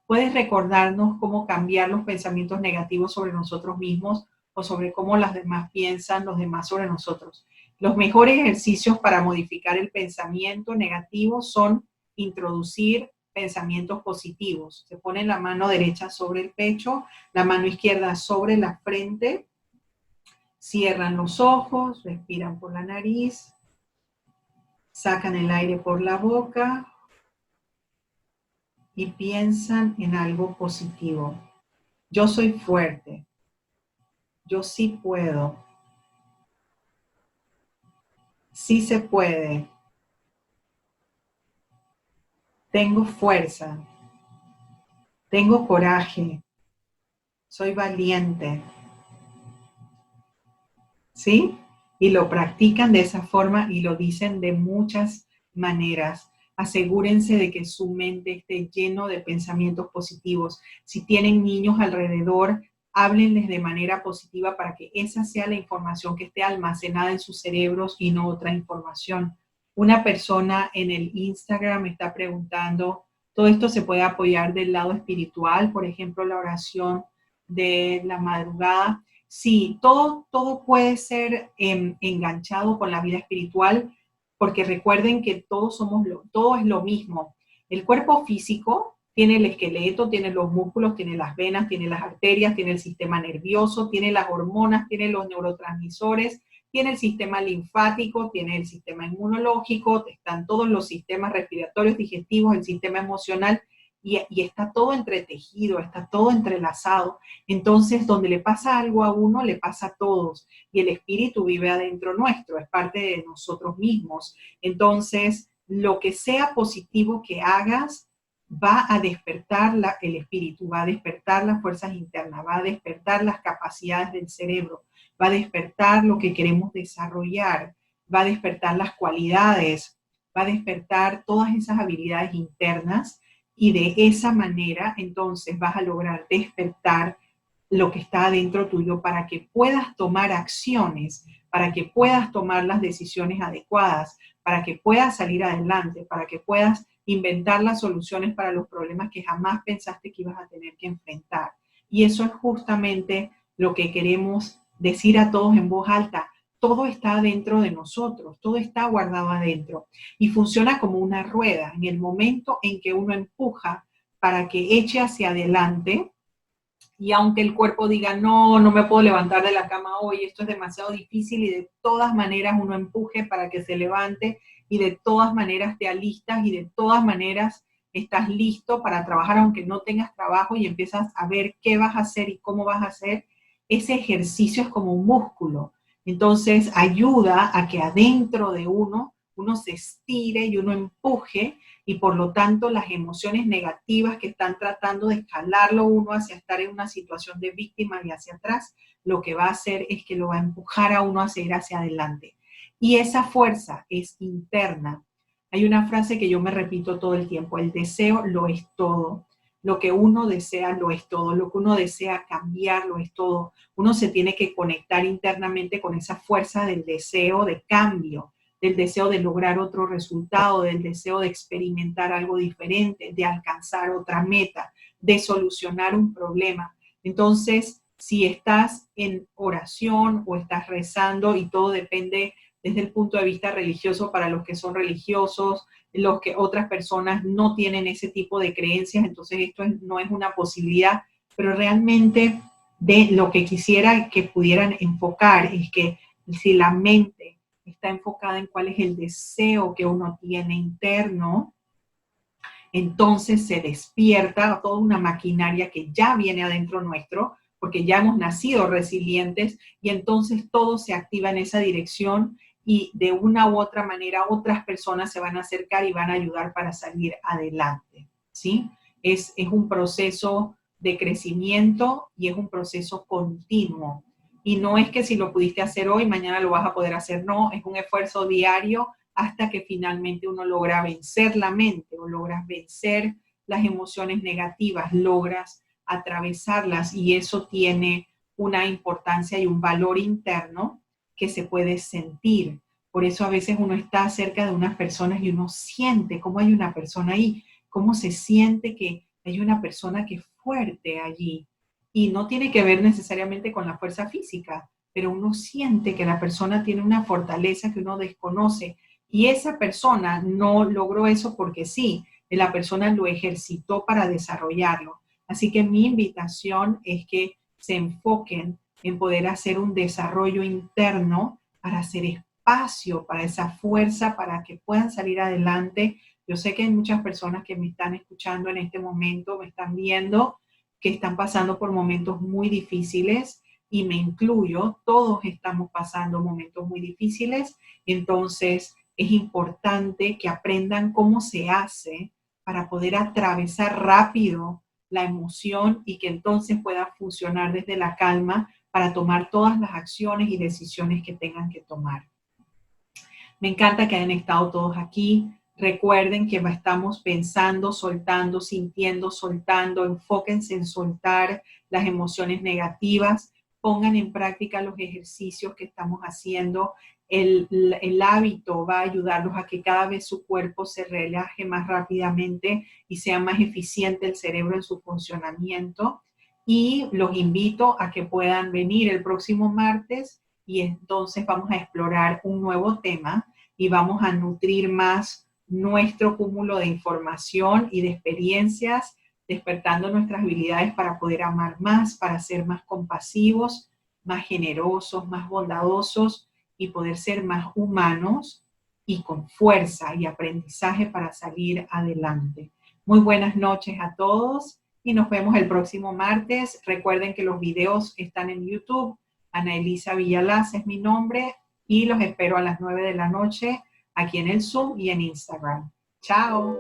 Puedes recordarnos cómo cambiar los pensamientos negativos sobre nosotros mismos o sobre cómo las demás piensan los demás sobre nosotros. Los mejores ejercicios para modificar el pensamiento negativo son introducir pensamientos positivos. Se pone la mano derecha sobre el pecho, la mano izquierda sobre la frente, cierran los ojos, respiran por la nariz, sacan el aire por la boca y piensan en algo positivo. Yo soy fuerte. Yo sí puedo. Sí se puede. Tengo fuerza. Tengo coraje. Soy valiente. ¿Sí? Y lo practican de esa forma y lo dicen de muchas maneras. Asegúrense de que su mente esté lleno de pensamientos positivos. Si tienen niños alrededor, háblenles de manera positiva para que esa sea la información que esté almacenada en sus cerebros y no otra información. Una persona en el Instagram está preguntando, ¿todo esto se puede apoyar del lado espiritual? Por ejemplo, la oración de la madrugada. Sí, todo puede ser enganchado con la vida espiritual, porque recuerden que todo es lo mismo. El cuerpo físico tiene el esqueleto, tiene los músculos, tiene las venas, tiene las arterias, tiene el sistema nervioso, tiene las hormonas, tiene los neurotransmisores, tiene el sistema linfático, tiene el sistema inmunológico, están todos los sistemas respiratorios, digestivos, el sistema emocional, y está todo entretejido, está todo entrelazado. Entonces, donde le pasa algo a uno, le pasa a todos. Y el espíritu vive adentro nuestro, es parte de nosotros mismos. Entonces, lo que sea positivo que hagas, va a despertar el espíritu, va a despertar las fuerzas internas, va a despertar las capacidades del cerebro, va a despertar lo que queremos desarrollar, va a despertar las cualidades, va a despertar todas esas habilidades internas. Y de esa manera, entonces, vas a lograr despertar lo que está adentro tuyo para que puedas tomar acciones, para que puedas tomar las decisiones adecuadas, para que puedas salir adelante, para que puedas inventar las soluciones para los problemas que jamás pensaste que ibas a tener que enfrentar. Y eso es justamente lo que queremos decir a todos en voz alta. Todo está dentro de nosotros, todo está guardado adentro y funciona como una rueda. En el momento en que uno empuja para que eche hacia adelante, Y aunque el cuerpo diga, no, no me puedo levantar de la cama hoy, esto es demasiado difícil, y de todas maneras uno empuje para que se levante, y de todas maneras te alistas, y de todas maneras estás listo para trabajar aunque no tengas trabajo, y empiezas a ver qué vas a hacer y cómo vas a hacer. Ese ejercicio es como un músculo. Entonces ayuda a que adentro de uno se estire y uno empuje, y por lo tanto las emociones negativas que están tratando de escalarlo uno hacia estar en una situación de víctima y hacia atrás, lo que va a hacer es que lo va a empujar a uno a seguir hacia adelante. Y esa fuerza es interna. Hay una frase que yo me repito todo el tiempo: el deseo lo es todo. Lo que uno desea lo es todo. Lo que uno desea cambiar lo es todo. Uno se tiene que conectar internamente con esa fuerza del deseo de cambio, del deseo de lograr otro resultado, del deseo de experimentar algo diferente, de alcanzar otra meta, de solucionar un problema. Entonces, si estás en oración o estás rezando, y todo depende desde el punto de vista religioso para los que son religiosos, los que otras personas no tienen ese tipo de creencias, entonces esto no es una posibilidad, pero realmente de lo que quisiera que pudieran enfocar es que si la mente está enfocada en cuál es el deseo que uno tiene interno, entonces se despierta toda una maquinaria que ya viene adentro nuestro, porque ya hemos nacido resilientes, y entonces todo se activa en esa dirección, y de una u otra manera otras personas se van a acercar y van a ayudar para salir adelante, ¿sí? Es un proceso de crecimiento y es un proceso continuo. Y no es que si lo pudiste hacer hoy, mañana lo vas a poder hacer, no, es un esfuerzo diario hasta que finalmente uno logra vencer la mente, o logras vencer las emociones negativas, logras atravesarlas, y eso tiene una importancia y un valor interno que se puede sentir. Por eso a veces uno está cerca de unas personas y uno siente cómo hay una persona ahí, cómo se siente que hay una persona que es fuerte allí. Y no tiene que ver necesariamente con la fuerza física, pero uno siente que la persona tiene una fortaleza que uno desconoce, y esa persona no logró eso porque sí, la persona lo ejercitó para desarrollarlo. Así que mi invitación es que se enfoquen en poder hacer un desarrollo interno para hacer espacio para esa fuerza, para que puedan salir adelante. Yo sé que hay muchas personas que me están escuchando en este momento, me están viendo, que están pasando por momentos muy difíciles, y me incluyo, todos estamos pasando momentos muy difíciles. Entonces es importante que aprendan cómo se hace para poder atravesar rápido la emoción, y que entonces pueda funcionar desde la calma para tomar todas las acciones y decisiones que tengan que tomar. Me encanta que hayan estado todos aquí. Recuerden que estamos pensando, soltando, sintiendo, soltando. Enfóquense en soltar las emociones negativas. Pongan en práctica los ejercicios que estamos haciendo. El hábito va a ayudarlos a que cada vez su cuerpo se relaje más rápidamente y sea más eficiente el cerebro en su funcionamiento. Y los invito a que puedan venir el próximo martes, y entonces vamos a explorar un nuevo tema y vamos a nutrir más nuestro cúmulo de información y de experiencias, despertando nuestras habilidades para poder amar más, para ser más compasivos, más generosos, más bondadosos, y poder ser más humanos y con fuerza y aprendizaje para salir adelante. Muy buenas noches a todos y nos vemos el próximo martes. Recuerden que los videos están en YouTube. Ana Elisa Villalaz es mi nombre, y los espero a las 9 de la noche aquí en el Zoom y en Instagram. Chao.